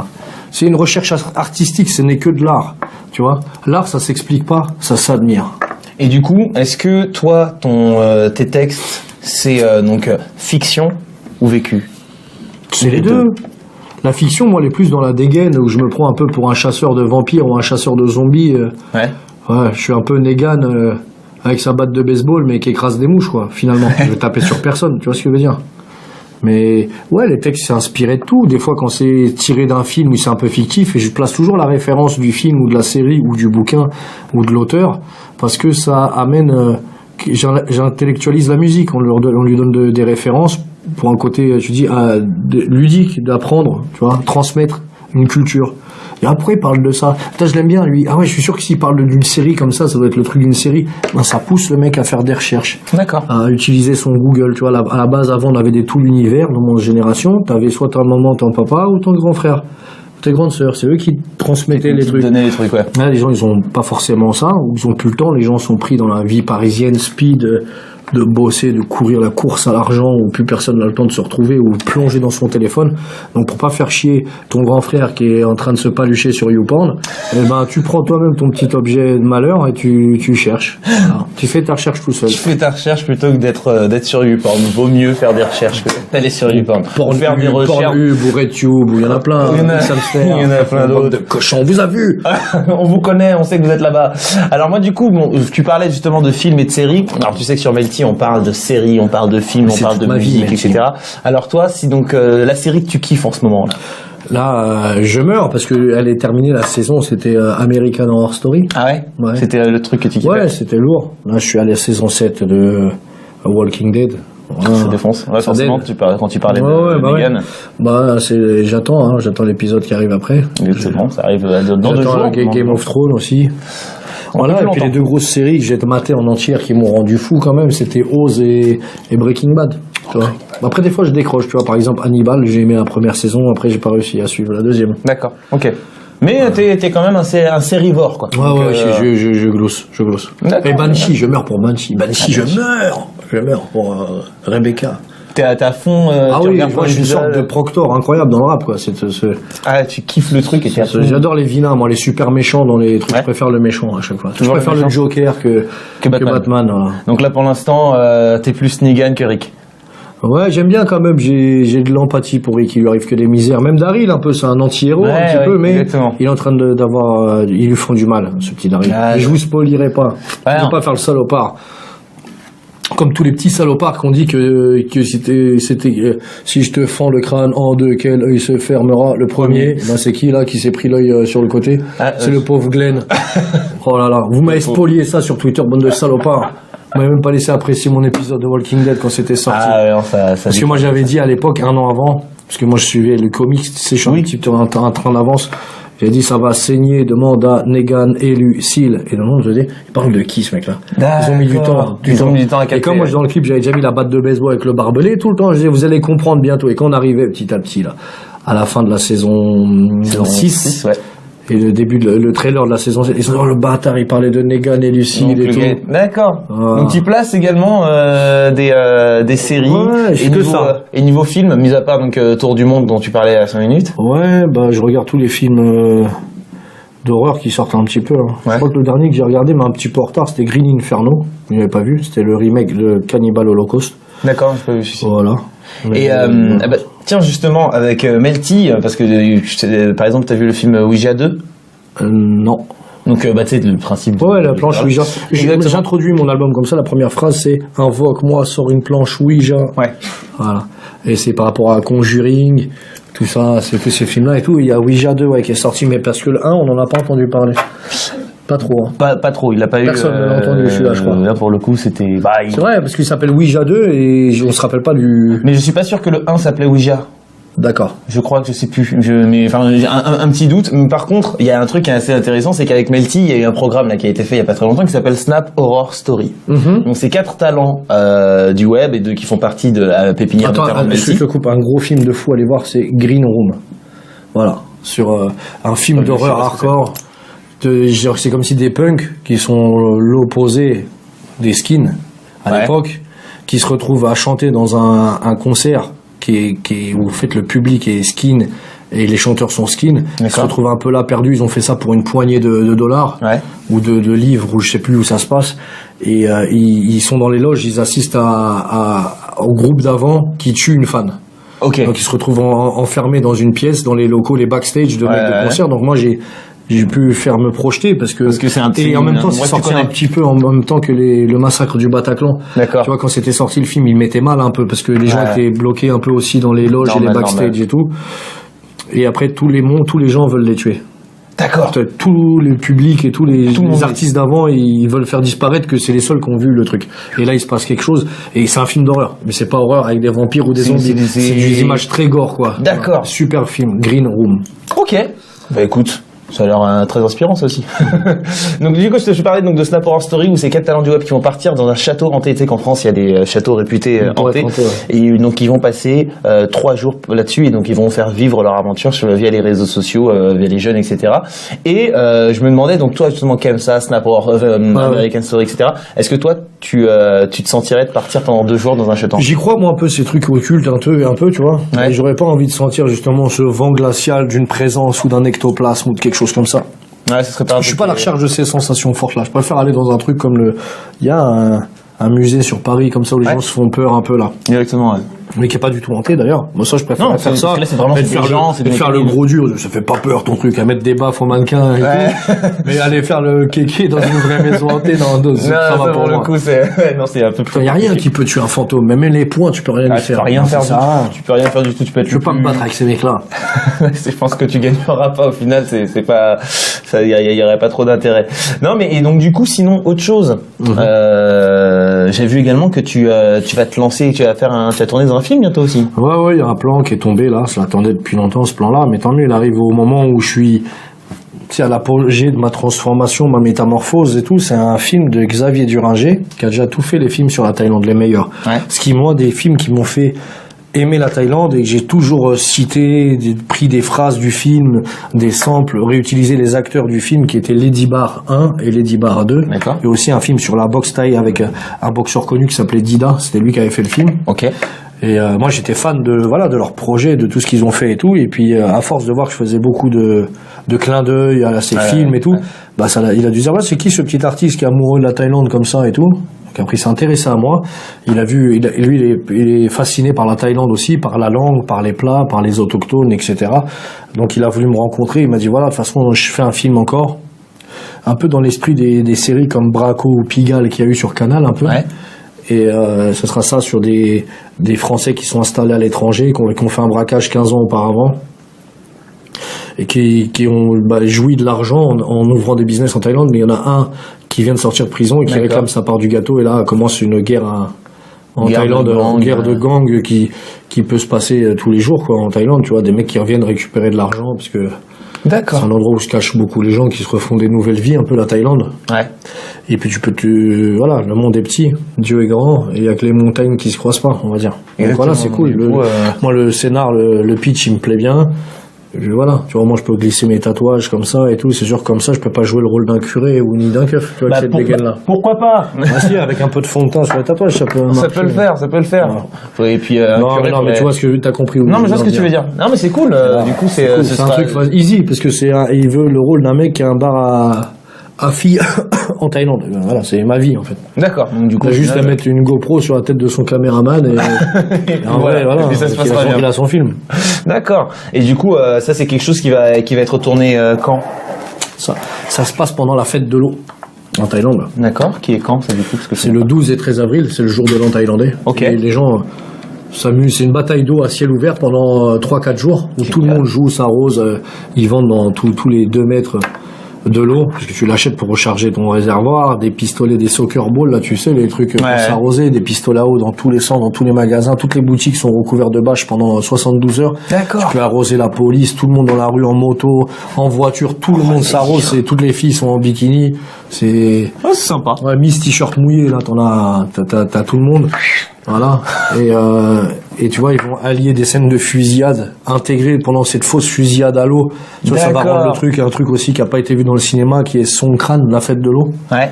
C'est une recherche artistique, ce n'est que de l'art, tu vois. L'art, ça s'explique pas, ça s'admire. Et du coup, est-ce que toi, tes textes, c'est donc fiction ou vécu? C'est les deux. La fiction, moi, elle est plus dans la dégaine où je me prends un peu pour un chasseur de vampires ou un chasseur de zombies. Ouais. Je suis un peu Negan. Avec sa batte de baseball, mais qui écrase des mouches, quoi, finalement. Je vais taper sur personne, tu vois ce que je veux dire. Mais, ouais, les textes, c'est inspiré de tout. Des fois, quand c'est tiré d'un film où c'est un peu fictif, et je place toujours la référence du film ou de la série ou du bouquin ou de l'auteur, parce que ça amène, j'intellectualise la musique, on lui donne des références pour un côté, je dis, ludique, d'apprendre, tu vois, transmettre une culture. Et après, il parle de ça. Putain, je l'aime bien, lui. Ah ouais, je suis sûr que s'il parle d'une série comme ça doit être le truc d'une série. Ben, ça pousse le mec à faire des recherches. D'accord. À utiliser son Google. Tu vois, à la base, avant, on avait tout l'univers dans mon génération. T'avais soit ta maman, ton papa ou ton grand frère. Tes grandes sœurs. C'est eux qui transmettaient les trucs. Donnaient les trucs, ouais. Les gens, ils ont pas forcément ça, ou ils ont plus le temps. Les gens sont pris dans la vie parisienne, speed, de bosser, de courir la course à l'argent où plus personne n'a le temps de se retrouver ou plonger dans son téléphone. Donc pour pas faire chier ton grand frère qui est en train de se palucher sur YouPorn, eh ben tu prends toi-même ton petit objet de malheur et tu cherches. Voilà. Tu fais ta recherche tout seul. Tu fais ta recherche plutôt que d'être sur YouPorn. Vaut mieux faire des recherches que d'aller sur YouPorn. Pour faire des recherches. Pornhub ou RedTube, il y en a plein. Il y en a plein d'autres. De cochons, on vous a vu. On vous connaît, on sait que vous êtes là-bas. Alors moi du coup, tu parlais justement de films et de séries. Alors tu sais que sur Melty, on parle de séries, on parle de films, on parle de musique, etc. Alors toi, si donc la série que tu kiffes en ce moment là. Là, je meurs parce que elle est terminée la saison. C'était American Horror Story. Ah ouais, ouais. C'était le truc que tu kiffais. Ouais, c'était lourd. Là, je suis à la saison 7 de Walking Dead. Ça défonce. Ouais, forcément, quand tu parlais de Negan. Bah, j'attends l'épisode qui arrive après. C'est bon, ça arrive dans 2 jours. Game of Thrones aussi. Voilà, et puis les 2 grosses séries que j'ai matées en entière qui m'ont rendu fou quand même, c'était Oz et Breaking Bad. Tu vois. Après, des fois, je décroche. Tu vois, par exemple, Hannibal, j'ai aimé la première saison, après, j'ai pas réussi à suivre la deuxième. D'accord, ok. Mais t'es quand même un sérivore, quoi. Ouais, je glousse. Et Banshee, je meurs pour Banshee. Banshee, je meurs pour Rebecca. T'es à fond. Oui, je suis une sorte de proctor incroyable dans le rap, quoi. Ah, tu kiffes le truc et t'es à fond. J'adore les vilains, moi, les super méchants dans les trucs. Ouais. Je préfère le méchant à chaque fois. Je préfère le Joker que Batman. Voilà. Donc là, pour l'instant, t'es plus Negan que Rick. Ouais, j'aime bien quand même. J'ai de l'empathie pour Rick. Il lui arrive que des misères. Même Daryl, un peu, c'est un anti-héros, un petit peu, mais exactement. Il est en train d'avoir. Ils lui font du mal, ce petit Daryl. Ah, je vous spoilerai pas. Ouais, je veux pas faire le salopard. Comme tous les petits salopards qu'on dit que si je te fends le crâne en 2, quel œil se fermera le premier? Ben c'est qui là qui s'est pris l'œil sur le côté? C'est le pauvre Glenn. Oh là là, vous m'avez spolié ça sur Twitter, bande de salopards. Vous m'avez même pas laissé apprécier mon épisode de Walking Dead quand c'était sorti. Ah ouais, non, ça parce que moi j'avais dit à l'époque, 1 an avant, parce que moi je suivais le comics, c'est chiant, un petit peu un train d'avance. J'ai dit ça va saigner, demande à Negan et Lucille. Et non, je dis, ils parlent de qui ce mec-là? Ils ont mis du temps. À capter. Et comme moi dans le clip, j'avais déjà mis la batte de baseball avec le barbelé tout le temps. Je disais, vous allez comprendre bientôt. Et quand on arrivait petit à petit là, à la fin de la saison 6, ouais. Et le début le trailer de la saison 7, ils sont dans le bâtard, ils parlaient de Negan et Lucille et tout. D'accord. Donc tu places également des séries et niveau film, mis à part donc Tour du Monde dont tu parlais à 5 minutes. Ouais, bah je regarde tous les films d'horreur qui sortent un petit peu. Hein. Ouais. Je crois que le dernier que j'ai regardé, mais un petit peu en retard, c'était Green Inferno. Vous n'avez pas vu, c'était le remake de Cannibal Holocaust. D'accord, je peux vu celui-ci. Voilà. Et tiens, justement, avec Melty, parce que par exemple, t'as vu le film Ouija 2 Non. Donc, tu sais, le principe. Ouais, la planche Ouija. J'introduis mon album comme ça. La première phrase, c'est invoque-moi, sors une planche Ouija. Ouais. Voilà. Et c'est par rapport à Conjuring, tout ça, c'est que ces films-là et tout. Il y a Ouija 2 qui est sorti, mais parce que le 1, on n'en a pas entendu parler. Pas trop. Hein. Pas trop, il a pas Personne n'a entendu celui-là, je crois. Là, pour le coup, c'était. C'est vrai, parce qu'il s'appelle Ouija 2 et on se rappelle pas du. Mais je suis pas sûr que le 1 s'appelait Ouija. D'accord. Je crois que je sais plus. Mais enfin, j'ai un petit doute. Mais par contre, il y a un truc qui est assez intéressant, c'est qu'avec Melty, il y a eu un programme là qui a été fait il y a pas très longtemps qui s'appelle Snap Horror Story. Mm-hmm. Donc c'est 4 talents du web et qui font partie de la pépinière de talents de Melty. Je te coupe, un gros film de fou, allez voir, c'est Green Room. Voilà, sur un film d'horreur hardcore. C'est comme si des punks qui sont l'opposé des skins à l'époque, qui se retrouvent à chanter dans un concert où en fait le public est skin et les chanteurs sont skin. Ils se retrouvent un peu là perdus. Ils ont fait ça pour une poignée de dollars ou de livres, ou je sais plus où ça se passe. Et ils sont dans les loges, ils assistent au groupe d'avant qui tue une fan. Okay. Donc ils se retrouvent enfermés dans une pièce, dans les locaux, les backstage de mecs de concert. Donc moi j'ai pu faire me projeter parce que c'est un et en même temps c'est sorti un petit peu en même temps que le massacre du Bataclan. D'accord. Tu vois, quand c'était sorti le film, il mettait mal un peu parce que les gens étaient bloqués un peu aussi dans les loges et les backstage et tout. Et après tous les gens veulent les tuer. D'accord. Tout le public et tous les artistes d'avant, ils veulent faire disparaître que c'est les seuls qui ont vu le truc. Et là il se passe quelque chose et c'est un film d'horreur, mais c'est pas horreur avec des vampires ou des zombies. C'est des images très gore quoi. D'accord. Super film, Green Room. OK. Bah écoute, Ça a l'air très inspirant, ça aussi. Donc du coup, je te parlais donc de Snap Horror Story, où c'est 4 talents du web qui vont partir dans un château hanté. Tu sais qu'en France, il y a des châteaux réputés hantés. Et donc ils vont passer 3 jours là-dessus, et donc ils vont faire vivre leur aventure via les réseaux sociaux, via les jeunes, etc. Et je me demandais, donc toi justement qui aimes ça, Snap Horror, American Story, etc. Est-ce que toi, tu te sentirais de partir pendant 2 jours dans un château? J'y crois, moi, un peu, ces trucs occultes, un peu, tu vois. Ouais. Et j'aurais pas envie de sentir justement ce vent glacial d'une présence ou d'un ectoplasme ou de quelque chose comme ça. Ouais, ce serait pas. Je suis pas à la recherche de ces sensations fortes là. Je préfère aller dans un truc comme il y a un musée sur Paris comme ça où les gens se font peur un peu là. Exactement. Ouais. Mais qui est pas du tout hanté d'ailleurs. Moi ça je préfère faire ça. Là, c'est vraiment et de faire le gros dur. Ça fait pas peur ton truc à mettre des baffes aux mannequins et tout. Mais aller faire le kéké dans une vraie maison hantée ça va pour le coup c'est un peu plus. Il y a rien qui peut tuer un fantôme. Même les poings tu peux rien lui faire. Tu peux rien faire. Tu peux rien faire du tout. Tu peux être. Je peux pas me battre avec ces mecs là. Je pense que tu gagneras pas au final. C'est pas ça. Il y aurait pas trop d'intérêt. Non mais et donc du coup sinon autre chose. J'ai vu également que tu vas te lancer. Tu vas tourner dans un film bientôt aussi. Ouais, il y a un plan qui est tombé là, je l'attendais depuis longtemps ce plan-là, mais tant mieux, il arrive au moment où je suis à l'apogée de ma transformation, ma métamorphose et tout. C'est un film de Xavier Duringer, qui a déjà tout fait les films sur la Thaïlande, les meilleurs. Ouais. Ce qui, moi, des films qui m'ont fait aimer la Thaïlande et que j'ai toujours cité, pris des phrases du film, des samples, réutilisé les acteurs du film qui étaient Lady Bar 1 et Lady Bar 2. D'accord. Et aussi un film sur la boxe thaï avec un boxeur connu qui s'appelait Dida, c'était lui qui avait fait le film. Ok. Et moi j'étais fan de leur projet, de tout ce qu'ils ont fait et tout. Et puis à force de voir que je faisais beaucoup de clins d'œil à ces films et tout, bah il a dû dire c'est qui ce petit artiste qui est amoureux de la Thaïlande comme ça et tout. Donc après il s'est intéressé à moi. Il est fasciné par la Thaïlande aussi, par la langue, par les plats, par les autochtones, etc. Donc il a voulu me rencontrer. Il m'a dit voilà, de toute façon je fais un film encore, un peu dans l'esprit des séries comme Braco ou Pigalle qu'il y a eu sur Canal un peu. Ouais. Et ce sera ça sur des Français qui sont installés à l'étranger, qui ont fait un braquage 15 ans auparavant et qui ont joui de l'argent en ouvrant des business en Thaïlande. Mais il y en a un qui vient de sortir de prison et qui réclame sa part du gâteau. Et là commence une guerre en Thaïlande, une guerre de gang qui peut se passer tous les jours quoi en Thaïlande. Tu vois, des mecs qui reviennent récupérer de l'argent parce que c'est un endroit où se cachent beaucoup les gens qui se refont des nouvelles vies, un peu la Thaïlande. Ouais. Et puis voilà, le monde est petit, Dieu est grand, et il y a que les montagnes qui se croisent pas, on va dire. Donc voilà, c'est cool. Moi, le scénar, le pitch, il me plaît bien. Voilà, tu vois, moi je peux glisser mes tatouages comme ça et tout, c'est sûr comme ça je peux pas jouer le rôle d'un curé ou ni d'un keuf, tu vois, cette dégaine-là. Pourquoi pas? Ah si, avec un peu de fond de teint sur les tatouages, ça peut le faire. Ouais. Et puis, non, mais tu vois ce que t'as compris. Non, mais je vois ce que tu veux dire. Non, mais c'est cool, du coup, c'est un truc easy, parce que il veut le rôle d'un mec qui a un bar à filles en Thaïlande. Voilà, c'est ma vie en fait. D'accord. Donc du coup, juste à mettre une GoPro sur la tête de son caméraman et en vrai, voilà, et ça se passera bien. Il a son film. D'accord. Et du coup, ça c'est quelque chose qui va être tourné quand? Ça se passe pendant la fête de l'eau en Thaïlande. D'accord. Qui est quand ça du coup? C'est le 12 et 13 avril, c'est le jour de l'an thaïlandais. Ok. Et les gens s'amusent, c'est une bataille d'eau à ciel ouvert pendant 3-4 jours où tout le monde joue, s'arrose, ils vendent dans tous les 2 mètres de l'eau, parce que tu l'achètes pour recharger ton réservoir, des pistolets, des soccer balls, là tu sais, les trucs pour s'arroser, des pistolets à eau dans tous les centres, dans tous les magasins, toutes les boutiques sont recouvertes de bâches pendant 72 heures. D'accord. Tu peux arroser la police, tout le monde dans la rue en moto, en voiture, tout le monde s'arrose, et toutes les filles sont en bikini, c'est sympa. Ouais, Miss T-shirt mouillé, là t'as tout le monde. Voilà. Et tu vois, ils vont allier des scènes de fusillade intégrées pendant cette fausse fusillade à l'eau. Tu vois, ça va rendre un truc aussi qui a pas été vu dans le cinéma, qui est Songkran, la fête de l'eau. Ouais.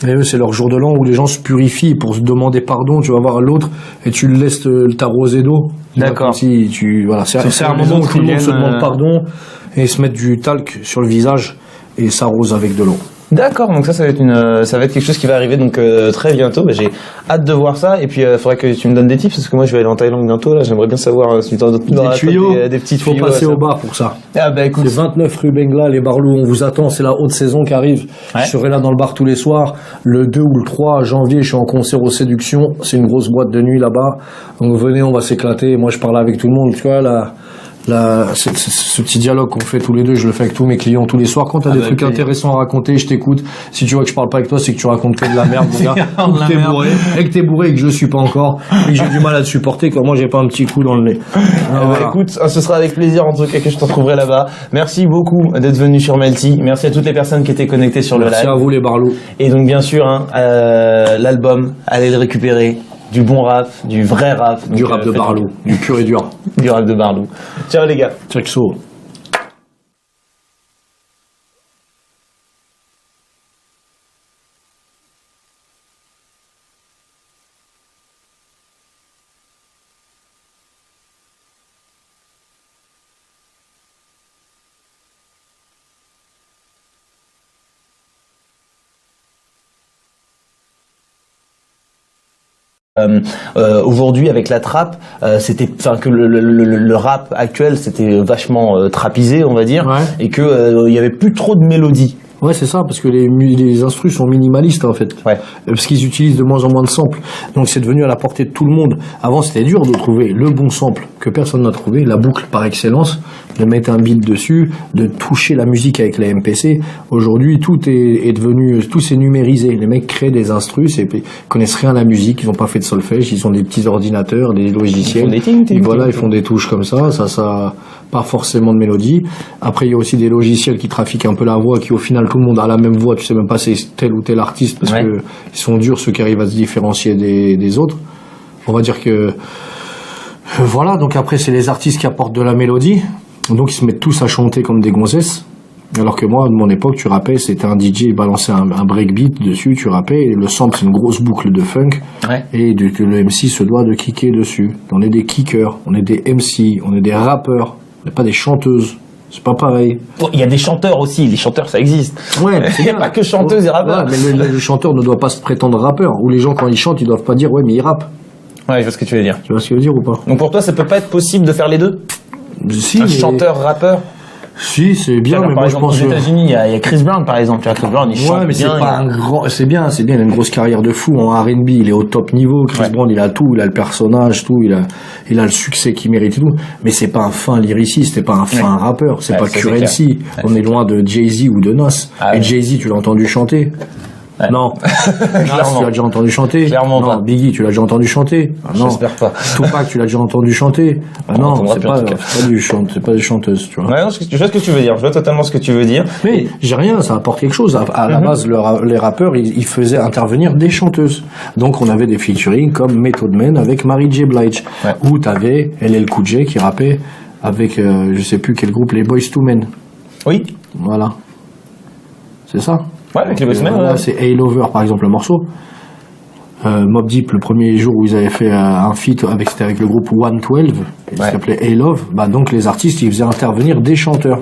Et eux, c'est leur jour de l'an où les gens se purifient pour se demander pardon. Tu vas voir l'autre et tu le laisses t'arroser d'eau. D'accord. Si voilà, c'est un moment où tout le monde se demande pardon et se mettre du talc sur le visage et s'arrose avec de l'eau. D'accord, donc ça va être quelque chose qui va arriver donc très bientôt. Bah, j'ai hâte de voir ça et puis faudrait que tu me donnes des tips parce que moi je vais aller en Thaïlande bientôt là. J'aimerais bien savoir si tu as des tuyaux, des petits tuyaux. Faut passer au bar pour ça. Ah bah écoute, c'est 29 rue Bengla, les Barlots, on vous attend. C'est la haute saison qui arrive. Ouais. Je serai là dans le bar tous les soirs. Le 2 ou le 3 janvier, je suis en concert aux Séductions. C'est une grosse boîte de nuit là-bas. Donc venez, on va s'éclater. Moi je parle avec tout le monde. Tu vois ce petit dialogue qu'on fait tous les deux, je le fais avec tous mes clients tous les soirs. Quand t'as des trucs intéressants à raconter, je t'écoute. Si tu vois que je parle pas avec toi, c'est que tu racontes que de la merde, mon gars. Ou que t'es bourré. Et que t'es bourré et que je le suis pas encore. Et que j'ai du mal à te supporter, comme moi j'ai pas un petit coup dans le nez. Voilà. Écoute, ce sera avec plaisir en tout cas que je te retrouverai là-bas. Merci beaucoup d'être venu sur Melty. Merci à toutes les personnes qui étaient connectées sur le live. Merci à vous les barlots. Et donc bien sûr, l'album, allez le récupérer. Du bon rap, du vrai rap. Du rap de Barlou, du pur et dur. Du rap de Barlou. Ciao les gars. Ciao, XO. Aujourd'hui avec la trap, c'était, enfin que le rap actuel c'était vachement trapisé on va dire, et que il y avait plus trop de mélodies. Ouais, c'est ça, parce que les instrus sont minimalistes en fait. Ouais. Parce qu'ils utilisent de moins en moins de samples. Donc c'est devenu à la portée de tout le monde. Avant, c'était dur de trouver le bon sample que personne n'a trouvé, la boucle par excellence, de mettre un beat dessus, de toucher la musique avec les MPC. Aujourd'hui, tout est devenu, tout s'est numérisé. Les mecs créent des instrus et connaissent rien à la musique, ils n'ont pas fait de solfège, ils ont des petits ordinateurs, des logiciels. Ils font des et voilà, ils font des touches comme ça pas forcément de mélodie. Après, il y a aussi des logiciels qui trafiquent un peu la voix, qui au final tout le monde a la même voix, tu sais même pas c'est tel ou tel artiste parce que ils sont durs ceux qui arrivent à se différencier des autres. On va dire que voilà, donc après c'est les artistes qui apportent de la mélodie, donc ils se mettent tous à chanter comme des gonzesses. Alors que moi, de mon époque, tu rappais, c'était un DJ, il balançait un breakbeat dessus, tu rappais, et le sample, c'est une grosse boucle de funk, et le MC se doit de kicker dessus. On est des kickers, on est des MC, on est des rappeurs, on n'est pas des chanteuses. C'est pas pareil. Il y a des chanteurs aussi, les chanteurs ça existe. Ouais, il n'y a pas que chanteuses et rappeurs. Ouais, mais le chanteur ne doit pas se prétendre rappeur. Ou les gens, quand ils chantent, ils doivent pas dire, ouais, mais ils rappent. Ouais, je vois ce que tu veux dire. Tu vois ce que je veux dire ou pas? Donc pour toi, ça peut pas être possible de faire les deux? Si, chanteur-rappeur? Si, c'est bien, mais moi je pense aux États-Unis, il y a Chris Brown par exemple. Tu vois, Chris Brown, il chante mais bien. C'est pas un grand, c'est bien, il a une grosse carrière de fou en R&B, il est au top niveau. Chris Brown, il a tout, il a le personnage, tout, il a le succès qu'il mérite et tout. Mais c'est pas un fin lyriciste, c'est pas un fin rappeur, c'est pas Currency. On est loin de Jay-Z ou de Nas. Et Jay-Z, tu l'as entendu chanter? Non. Nas, tu l'as déjà entendu chanter? Clairement non. pas. Biggie, tu l'as déjà entendu chanter? Non. J'espère pas. Tupac, tu l'as déjà entendu chanter? Non, c'est pas des chanteuses, tu vois. Ouais, non, je vois ce que tu veux dire. Je vois totalement ce que tu veux dire. Mais j'ai rien, ça apporte quelque chose. À la base, les rappeurs, ils faisaient intervenir des chanteuses. Donc on avait des featuring comme Method Man avec Mary J. Blige. Où t'avais LL Cool J qui rappait avec, je sais plus quel groupe, les Boyz II Men. Oui. Voilà. C'est ça. Ouais, avec les Boyz II Men. Là, c'est Hey Lover, par exemple, le morceau. Mobb Deep, le premier jour où ils avaient fait un feat c'était avec le groupe 112, il s'appelait Hey Love, donc les artistes, ils faisaient intervenir des chanteurs.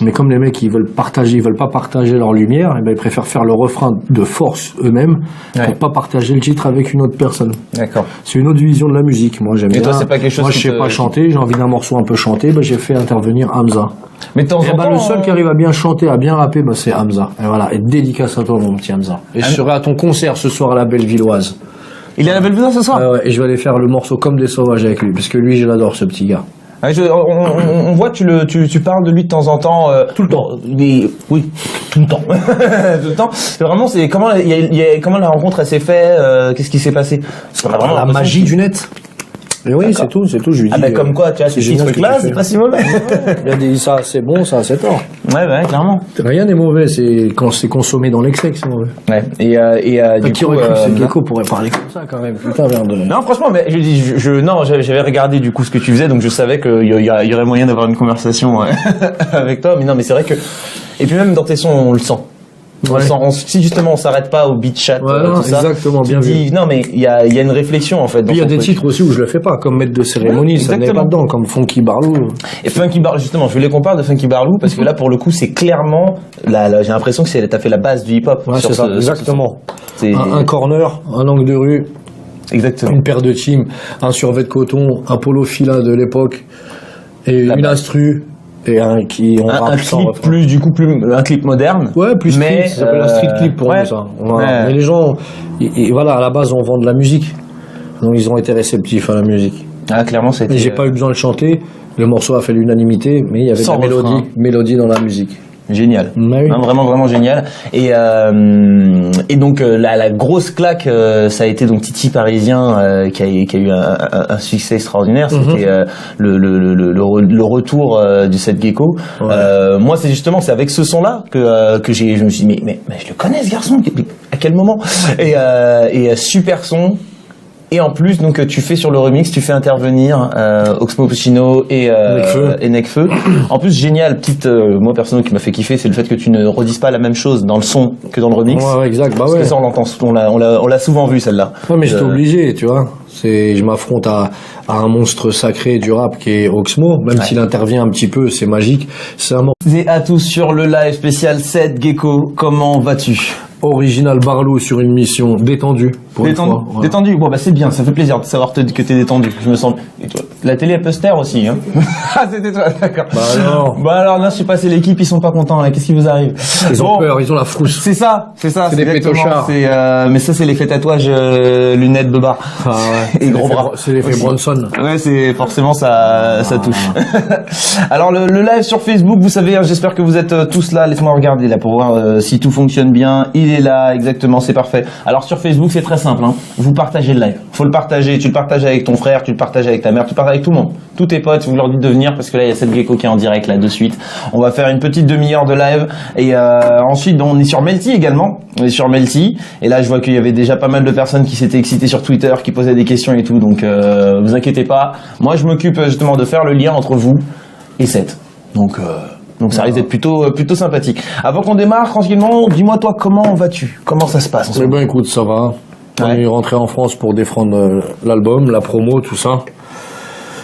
Mais comme les mecs, ils veulent pas partager leur lumière, ils préfèrent faire le refrain de force eux-mêmes, pour pas partager le titre avec une autre personne. D'accord. C'est une autre vision de la musique. Moi, j'aime bien. Et toi, c'est pas quelque chose moi, je sais pas chanter, j'ai envie d'un morceau un peu chanté, j'ai fait intervenir Hamza. Mais de temps en temps, le seul qui arrive à bien chanter, à bien rapper, c'est Hamza. Et voilà. Et dédicace à toi, mon petit Hamza. Et je serai à ton concert ce soir à la Bellevilloise. Il est à la Bellevilloise ce soir? Et je vais aller faire le morceau Comme des sauvages avec lui, parce que lui, je l'adore, ce petit gars. On voit tu parles de lui de temps en temps. Tout le temps. Oui, tout le temps. Tout le temps. C'est vraiment, c'est comment comment la rencontre elle s'est faite, qu'est-ce qui s'est passé? C'est vraiment la magie du net. Et oui, c'est tout, je lui dis. Ah ben comme quoi, tu vois, ces petits trucs-là, c'est pas si mauvais. Il a dit ça, c'est bon, ça, c'est tort. Ouais, clairement. Rien n'est mauvais, c'est quand c'est consommé dans l'excès que c'est mauvais. Ouais. Du coup, c'est Gecko pourrait parler comme ça quand même. Putain, merde. Non, franchement, mais j'avais regardé du coup ce que tu faisais, donc je savais qu'il y aurait moyen d'avoir une conversation avec toi. Mais non, mais c'est vrai que, et puis même dans tes sons, on le sent. Si justement on s'arrête pas au beat chat, tout ça, exactement, bien vu. Non mais il y a une réflexion en fait. Puis il y a des titres aussi où je le fais pas, comme Maître de cérémonie, ça n'est pas dedans, comme Funky Barlou. Et Funky Barlou, justement, je voulais qu'on parle de Funky Barlou parce que là pour le coup c'est clairement, j'ai l'impression que t'as fait la base du hip hop. Ouais, c'est ça, exactement. Un corner, un angle de rue, exactement. Une paire de teams, un survêt de coton, un polo fila de l'époque et une instru. Et un clip un clip moderne. Ouais, plus street, ça s'appelle un street clip pour nous, ça. Mais les gens, voilà, à la base, on vend de la musique. Donc, ils ont été réceptifs à la musique. Ah, clairement, c'était. Et j'ai pas eu besoin de chanter. Le morceau a fait l'unanimité, mais il y avait de Sans la refrain. mélodie dans la musique. Génial. Oui. Hein, vraiment, vraiment génial. Et donc la grosse claque, ça a été donc Titi Parisien qui a eu un succès extraordinaire. C'était le retour du Set Gecko. Ouais. Moi, c'est avec ce son-là que je me suis dit mais je le connais ce garçon. À quel moment? Et super son. Et en plus, donc tu fais sur le remix, tu fais intervenir Oxmo Puccino et Nekfeu. En plus, génial, moi personnellement qui m'a fait kiffer, c'est le fait que tu ne redises pas la même chose dans le son que dans le remix. Ouais, exact. Bah Parce que ça, on l'a souvent vu celle-là. Ouais, mais j'étais obligé, tu vois. Je m'affronte à un monstre sacré du rap qui est Oxmo, même s'il intervient un petit peu, c'est magique. C'est un Et à tous sur le live spécial Set Gecko. Comment vas-tu? original Barlow sur une mission détendue. Détendu. Bon, bah, c'est bien, ça fait plaisir de savoir que t'es détendu. Je me sens. Et toi, la télé, elle peut se taire aussi, hein. Ah, c'était toi, d'accord. Bah alors, non, je sais pas, c'est l'équipe, ils sont pas contents, là. Qu'est-ce qui vous arrive? Ils ont peur, ils ont la frousse. C'est ça. C'est des pétochards. Mais ça, c'est l'effet tatouage, lunettes, beubare. Ah ouais. Et gros bras. C'est l'effet Bronson. Ouais, c'est forcément ça touche. Alors le live sur Facebook, vous savez, hein, j'espère que vous êtes tous là. Laisse-moi regarder là pour voir si tout fonctionne bien. Il est là, exactement, c'est parfait. Alors sur Facebook, c'est très simple. Hein. Vous partagez le live. Faut le partager. Tu le partages avec ton frère, tu le partages avec ta mère, tu le partages avec tout le monde. Tous tes potes, vous leur dites de venir parce que là il y a Set Gecko qui est en direct là de suite. On va faire une petite demi-heure de live et ensuite on est sur Melty également. On est sur Melty et là je vois qu'il y avait déjà pas mal de personnes qui s'étaient excitées sur Twitter, qui posaient des questions et tout. Donc vous inquiétez pas. Moi je m'occupe justement de faire le lien entre vous et Set. Donc ça risque d'être plutôt sympathique. Avant qu'on démarre tranquillement, dis-moi toi comment vas-tu? Comment ça se passe en ce Eh moment? ben écoute, ça va. On est rentré en France pour défendre l'album, la promo, tout ça.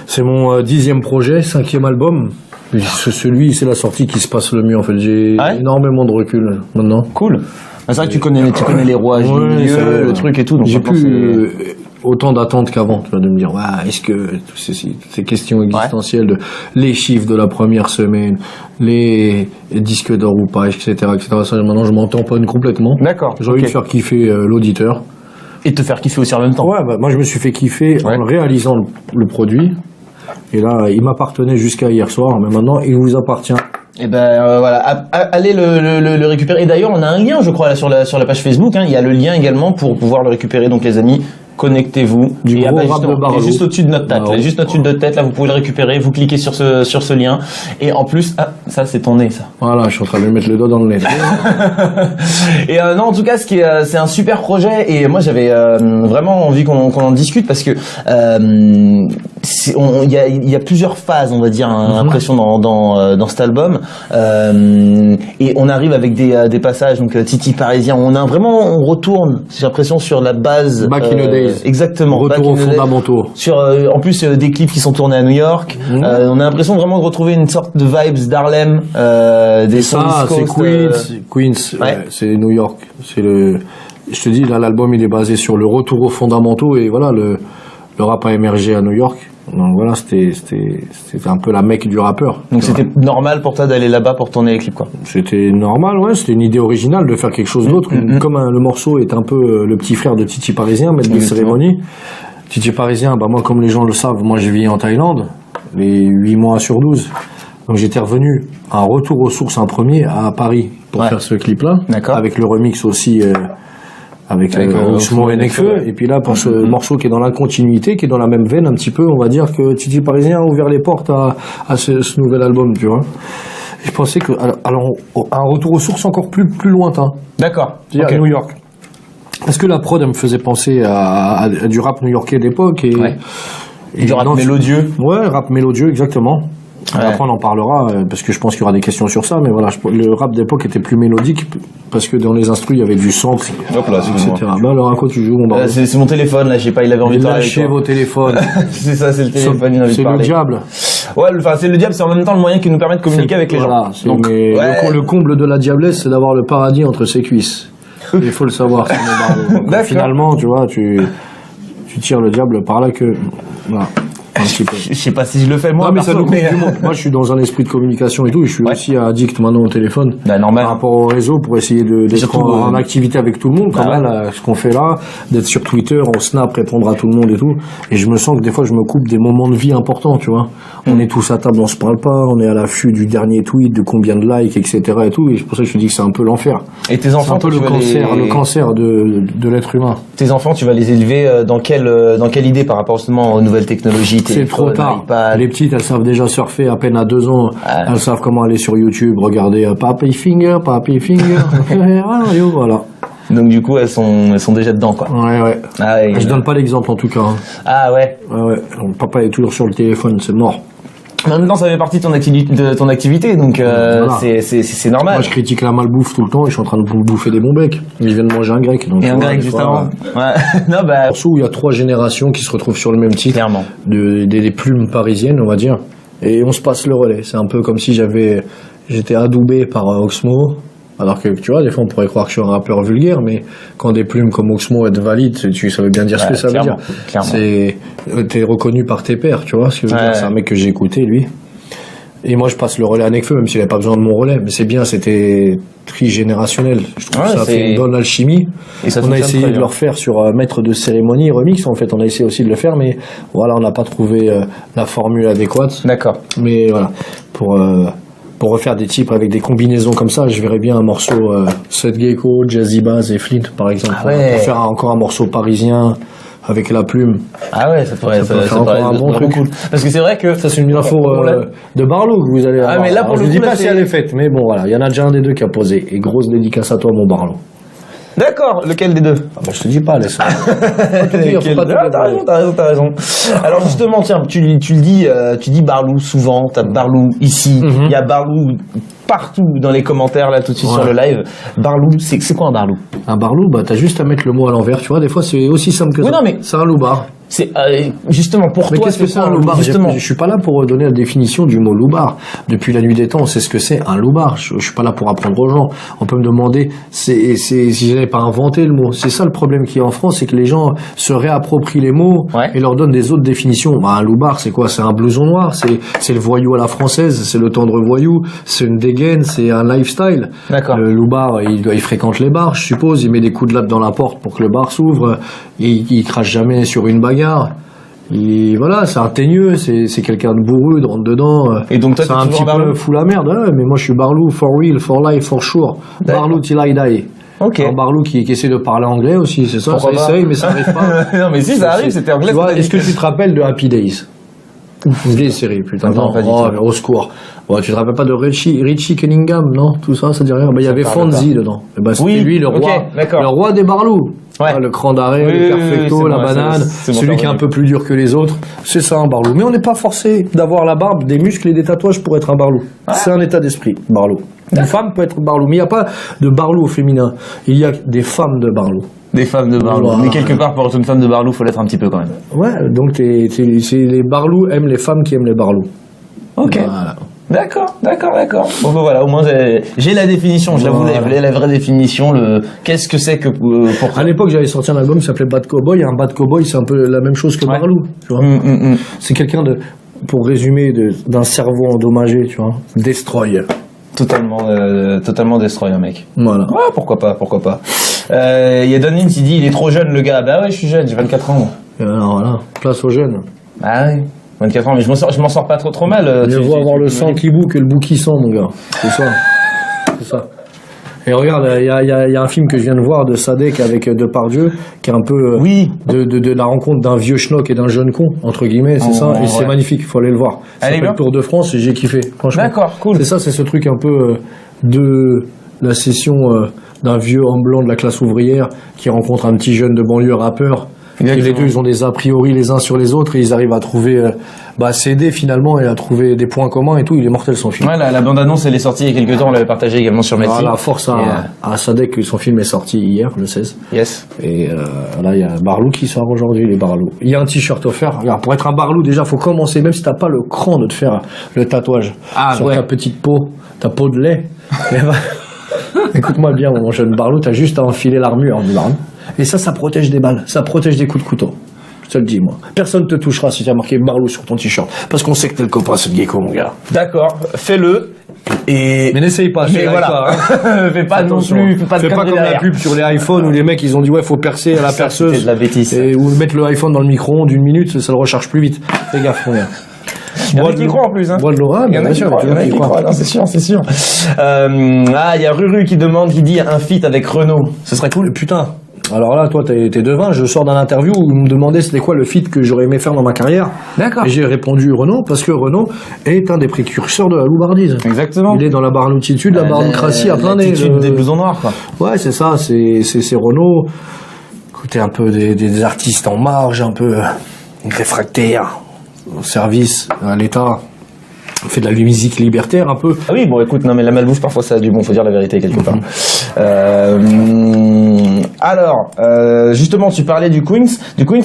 C'est mon 10e projet, 5e album. C'est la sortie qui se passe le mieux en fait. J'ai énormément de recul maintenant. Cool. C'est vrai que tu connais les rouages du milieu, le truc et tout. Donc j'ai plus autant d'attentes qu'avant, tu vois, de me dire, est-ce que ces questions existentielles de les chiffres de la première semaine, les disques d'or ou pas, etc., ça, maintenant je m'en tamponne complètement. D'accord. J'ai envie de faire kiffer l'auditeur. Et de te faire kiffer aussi en même temps. Ouais, moi je me suis fait kiffer en réalisant le produit. Et là, il m'appartenait jusqu'à hier soir, mais maintenant il vous appartient. Et ben voilà, allez le récupérer. Et d'ailleurs, on a un lien, je crois, là, sur la page Facebook. Hein. Il y a le lien également pour pouvoir le récupérer. Donc les amis, connectez-vous. Du gros rap de Barlow. Juste au-dessus de notre tête. Là, juste au-dessus de notre tête, là, vous pouvez le récupérer. Vous cliquez sur ce lien. Et en plus, ça c'est ton nez, ça. Voilà, je suis en train de lui mettre le doigt dans le nez. Et non, en tout cas, c'est un super projet. Et moi, j'avais vraiment envie qu'on en discute parce que il y a plusieurs phases, on va dire, l'impression dans cet album. Et on arrive avec des passages, donc Titi Parisien. On retourne, j'ai l'impression, sur la base. Back in the days. Exactement. Retour aux fondamentaux. Sur, en plus, des clips qui sont tournés à New York. On a l'impression vraiment de retrouver une sorte de vibes d'Harlem, des sons c'est Queens, c'est New York. Je te dis, là, l'album, il est basé sur le retour aux fondamentaux et voilà, le rap a émergé à New York. Donc voilà, c'était un peu la mecque du rappeur. Donc c'était normal pour toi d'aller là-bas pour tourner les clips, quoi. C'était normal, ouais. C'était une idée originale de faire quelque chose d'autre. Comme le morceau est un peu le petit frère de Titi Parisien, maître de cérémonie. Titi Parisien, moi, comme les gens le savent, moi, je vis en Thaïlande, les 8 mois sur 12. Donc j'étais revenu un retour aux sources, un premier à Paris pour faire ce clip-là. D'accord. Avec le remix aussi. Avec Oxmo et Nekfeu, et puis là pour ce morceau qui est dans la continuité, qui est dans la même veine un petit peu, on va dire que Titi Parisien a ouvert les portes à ce nouvel album, tu vois. Je pensais que alors un retour aux sources encore plus lointain. D'accord. À New York. Parce que la prod elle me faisait penser à du rap new-yorkais d'époque et du rap mélodieux. Ouais, rap mélodieux exactement. Après on en parlera parce que je pense qu'il y aura des questions sur ça, mais voilà, le rap d'époque était plus mélodique parce que dans les instrus il y avait du sample, etc. Alors à quoi tu joues c'est mon téléphone là, il avait envie de parler. Lâchez vos téléphones. C'est ça, c'est le téléphone, il a envie de parler. C'est le diable. Ouais, enfin c'est le diable, c'est en même temps le moyen qui nous permet de communiquer avec les gens. Donc le comble de la diablesse, c'est d'avoir le paradis entre ses cuisses. Il faut le savoir. Finalement, tu vois, tu tires le diable par là que voilà. Un petit peu. Je sais pas si je le fais moi. Non, mais ça perso, nous coupe du monde. Moi, je suis dans un esprit de communication et tout. Et je suis aussi addict maintenant au téléphone. Bah, normal. Par rapport au réseau pour essayer d'être surtout, en activité avec tout le monde. Quand même, là, ce qu'on fait là, d'être sur Twitter, on snap, répondre à tout le monde et tout. Et je me sens que des fois, je me coupe des moments de vie importants, tu vois. On est tous à table, on se parle pas. On est à l'affût du dernier tweet, de combien de likes, etc. et tout. Et c'est pour ça que je te dis que c'est un peu l'enfer. Et tes C'est enfants, un peu le cancer de l'être humain. Tes enfants, tu vas les élever dans quelle idée par rapport justement aux nouvelles technologies? C'est trop tard. Les petites, elles savent déjà surfer à peine à 2 ans. Elles savent comment aller sur YouTube, regarder Papi Finger. Voilà. Donc du coup, elles sont déjà dedans, quoi. Ouais. Ah, ouais, je donne pas l'exemple en tout cas. Ah ouais. Ouais. Papa est toujours sur le téléphone, c'est mort. Mais en même temps, ça fait partie de ton activité, donc Voilà. c'est normal. Moi, je critique la malbouffe tout le temps et je suis en train de bouffer des bons becs. Ils viennent manger un grec. Donc, Et un grec juste avant. Ouais. Non, bah. Où il y a 3 générations qui se retrouvent sur le même titre. Clairement. Des plumes parisiennes, on va dire. Et on se passe le relais. C'est un peu comme si j'étais adoubé par Oxmo. Alors que, tu vois, des fois, on pourrait croire que je suis un rappeur vulgaire, mais quand des plumes comme Oxmo être valides, ça veut bien dire ce que ça veut dire. Clairement. T'es reconnu par tes pairs, tu vois ce que je veux dire. C'est un mec que j'ai écouté, lui. Et moi, je passe le relais à Nekfeu, même s'il n'avait pas besoin de mon relais. Mais c'est bien, c'était trigénérationnel. Je trouve que ça a fait une bonne alchimie. Et ça on a essayé de le refaire sur Maître de cérémonie, remix, en fait. On a essayé aussi de le faire, mais voilà, on n'a pas trouvé la formule adéquate. D'accord. Mais voilà, pour refaire des types avec des combinaisons comme ça, je verrais bien un morceau Seth Gecko, Jazzy Bass et Flint, par exemple. Ah ouais. Pour faire encore un morceau parisien avec la plume. Ah ouais, ça pourrait faire un bon truc. Cool. Parce que c'est vrai que... Ça, c'est une info de Barlou que vous allez avoir. Ah, mais là, pour alors, le je dis coup, pas là, si elle est faite, mais bon, voilà, il y en a déjà un des deux qui a posé. Et grosse dédicace à toi, mon Barlou. D'accord, lequel des deux? Ah bah, je te dis pas, laisse. T'as raison. Alors justement, tiens, tu dis Barlou souvent, t'as Barlou ici, il y a Barlou partout dans les commentaires là tout de suite sur le live. Barlou, c'est quoi un Barlou? Un Barlou, bah t'as juste à mettre le mot à l'envers, tu vois, des fois c'est aussi simple que ça. Non, mais c'est un loupard. C'est justement pour mais toi. qu'est-ce que c'est un loupard? Justement, je suis pas là pour donner la définition du mot loupard. Depuis la nuit des temps, on sait ce que c'est un loupard. Je suis pas là pour apprendre aux gens. On peut me demander si je n'avais pas inventé le mot. C'est ça le problème qu'il y a en France, c'est que les gens se réapproprient les mots et leur donnent des autres définitions. Bah, un loupard, c'est quoi? C'est un blouson noir. C'est le voyou à la française. C'est le tendre voyou. C'est une dégaine. C'est un lifestyle. D'accord. Le loupard, il fréquente les bars, je suppose. Il met des coups de latte dans la porte pour que le bar s'ouvre. Il crache jamais sur une bagarre. Voilà, c'est un teigneux, c'est quelqu'un de bourru, de rentre dedans. Et donc toi, c'est un petit peu fou la merde. Ouais, mais moi je suis Barlou, for real, for life, for sure. Barlou till I die. Ok. Un Barlou qui essaie de parler anglais aussi, c'est ça. Ça essaye, mais ça arrive pas. Non, mais si ça arrive, c'était anglais. Est-ce que tu te rappelles de Happy Days? Une vieille série, putain. Non, pas du tout. Mais au secours. Ouais, tu te rappelles pas de Richie Cunningham, non? Tout ça, ça dit rien. Bah, il y avait Fonzie dedans. Et bah, c'était lui, le roi des Barlous. Ouais. Le cran d'arrêt, le perfecto, la banane, celui qui est un peu plus dur que les autres. C'est ça un Barlou. Mais on n'est pas forcé d'avoir la barbe, des muscles et des tatouages pour être un Barlou. C'est un état d'esprit, Barlou. Une femme peut être Barlou, mais il n'y a pas de Barlou au féminin. Il y a des femmes de Barlou. Des femmes de Barlou. Voilà. Mais quelque part, pour être une femme de Barlou, faut l'être un petit peu quand même. Ouais, donc les Barlous aiment les femmes qui aiment les Barlous. Ok. Voilà. D'accord. Bon, ben voilà, au moins j'ai la définition, je l'avoue, la vraie définition, qu'est-ce que c'est que pour... À l'époque, j'avais sorti un album qui s'appelait Bad Cowboy, et un Bad Cowboy, c'est un peu la même chose que Barlou, tu vois. C'est quelqu'un pour résumer, d'un cerveau endommagé, tu vois, destroy. Totalement destroy, un mec. Voilà. Ouais, pourquoi pas. Il y a Don Lynn qui dit, il est trop jeune, le gars. Bah ouais, je suis jeune, j'ai 24 ans. Alors voilà, place aux jeunes. Ah ouais. 24 ans, mais je m'en sors pas trop mal. Mieux vaut avoir le sang qui bout que le bout qui sent, mon gars. C'est ça. C'est ça. Et regarde, il y a un film que je viens de voir de Sadek avec Depardieu, qui est un peu de la rencontre d'un vieux schnock et d'un jeune con, entre guillemets, c'est ça. Et c'est magnifique, il faut aller le voir. C'est le Tour de France et j'ai kiffé, franchement. D'accord, cool. C'est ça, c'est ce truc un peu de la session d'un vieux homme blanc de la classe ouvrière qui rencontre un petit jeune de banlieue rappeur. Et les deux, ils ont des a priori les uns sur les autres et ils arrivent à trouver, s'aider finalement et à trouver des points communs et tout. Il est mortel son film. Ouais, la bande-annonce, elle est sortie il y a quelques temps, on l'avait partagé également sur Messi. Voilà, force à Sadek que son film est sorti hier, le 16. Yes. Et là, il y a Barlou qui sort aujourd'hui, les Barlous. Il y a un t-shirt offert. Regarde, pour être un Barlou, déjà, faut commencer, même si t'as pas le cran de te faire le tatouage sur ta petite peau, ta peau de lait. Écoute-moi bien, mon jeune Barlou, t'as juste à enfiler l'armure du Barlou. Et ça protège des balles, ça protège des coups de couteau. Je te le dis, moi. Personne te touchera si tu as marqué Barlou sur ton t-shirt. Parce qu'on sait que t'es le copain de Gecko, mon gars. D'accord, fais-le. Mais n'essaye pas, Mais voilà. Fais pas non plus, fais pas de Fais pas comme derrière. la pub sur les iPhones où les mecs ils ont dit ouais faut percer à la Ça, perceuse. c'était de la bêtise. Ou mettre le iPhone dans le micro-ondes d'une minute, ça le recharge plus vite. Fais gaffe, mon gars. Il y en a qui croient en plus, hein. Bois de l'aura, Il y en a bien qui sûr, croient, il y en a qui croient. Non, c'est sûr, c'est sûr. Il y a Ruru qui demande, qui dit un feat avec Renaud. Ce serait cool. Putain. Alors là, toi, t'es devin. Je sors d'un interview où il me demandait c'était quoi le feat que j'aurais aimé faire dans ma carrière. D'accord. Et j'ai répondu Renaud parce que Renaud est un des précurseurs de la loubardise. Exactement. Il est dans la barloutitude, la barloucratie à plein nez. L'attitude des blousons noirs, quoi. Ouais, c'est ça, c'est Renaud. Écoutez, un peu des artistes en marge, un peu réfractaires au service à l'État. On fait de la musique libertaire un peu. Ah oui, bon, écoute, non, mais la malbouffe, parfois, ça a du bon, faut dire la vérité quelque part. Alors, justement, tu parlais du Queens.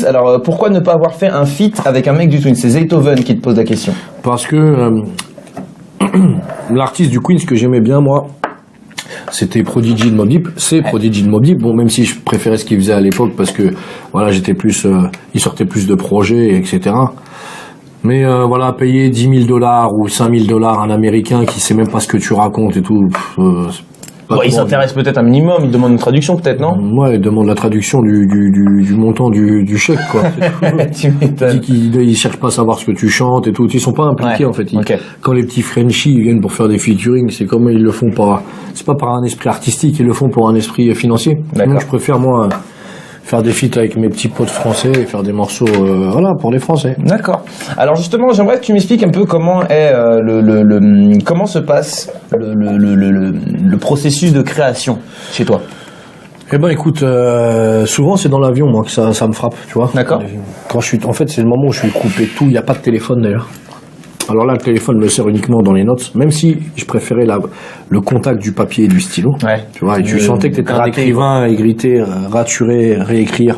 Alors, pourquoi ne pas avoir fait un feat avec un mec du Queens? C'est Zaytoven qui te pose la question. Parce que l'artiste du Queens que j'aimais bien, moi, c'était Prodigy de Mobb Deep. C'est Prodigy de Mobb Deep. Bon, même si je préférais ce qu'il faisait à l'époque parce que, voilà, j'étais plus, il sortait plus de projets, etc. Mais voilà, payer $10 000 ou $5 000 à un Américain qui sait même pas ce que tu racontes et tout. Il s'intéresse peut-être un minimum, il demande une traduction peut-être, non? Ouais, il demande la traduction du montant du chèque, quoi. Tu m'étonnes. Ils cherchent pas à savoir ce que tu chantes et tout. Ils sont pas impliqués, Ouais, en fait. ok. Quand les petits Frenchies ils viennent pour faire des featuring, c'est comme ils le font pas. C'est pas par un esprit artistique, ils le font pour un esprit financier. D'accord. Donc je préfère, moi, faire des feats avec mes petits potes français et faire des morceaux, voilà, pour les Français. D'accord. Alors justement, j'aimerais que tu m'expliques un peu comment est comment se passe le processus de création chez toi. Eh ben, écoute, souvent c'est dans l'avion, moi, que ça me frappe, tu vois. D'accord. Quand je suis, en fait, c'est le moment où je suis coupé de tout. Il n'y a pas de téléphone d'ailleurs. Alors là, le téléphone me sert uniquement dans les notes, même si je préférais le contact du papier et du stylo. Ouais. Tu vois, et tu sentais que tu étais un gratter, écrivain, égriter, raturer, réécrire,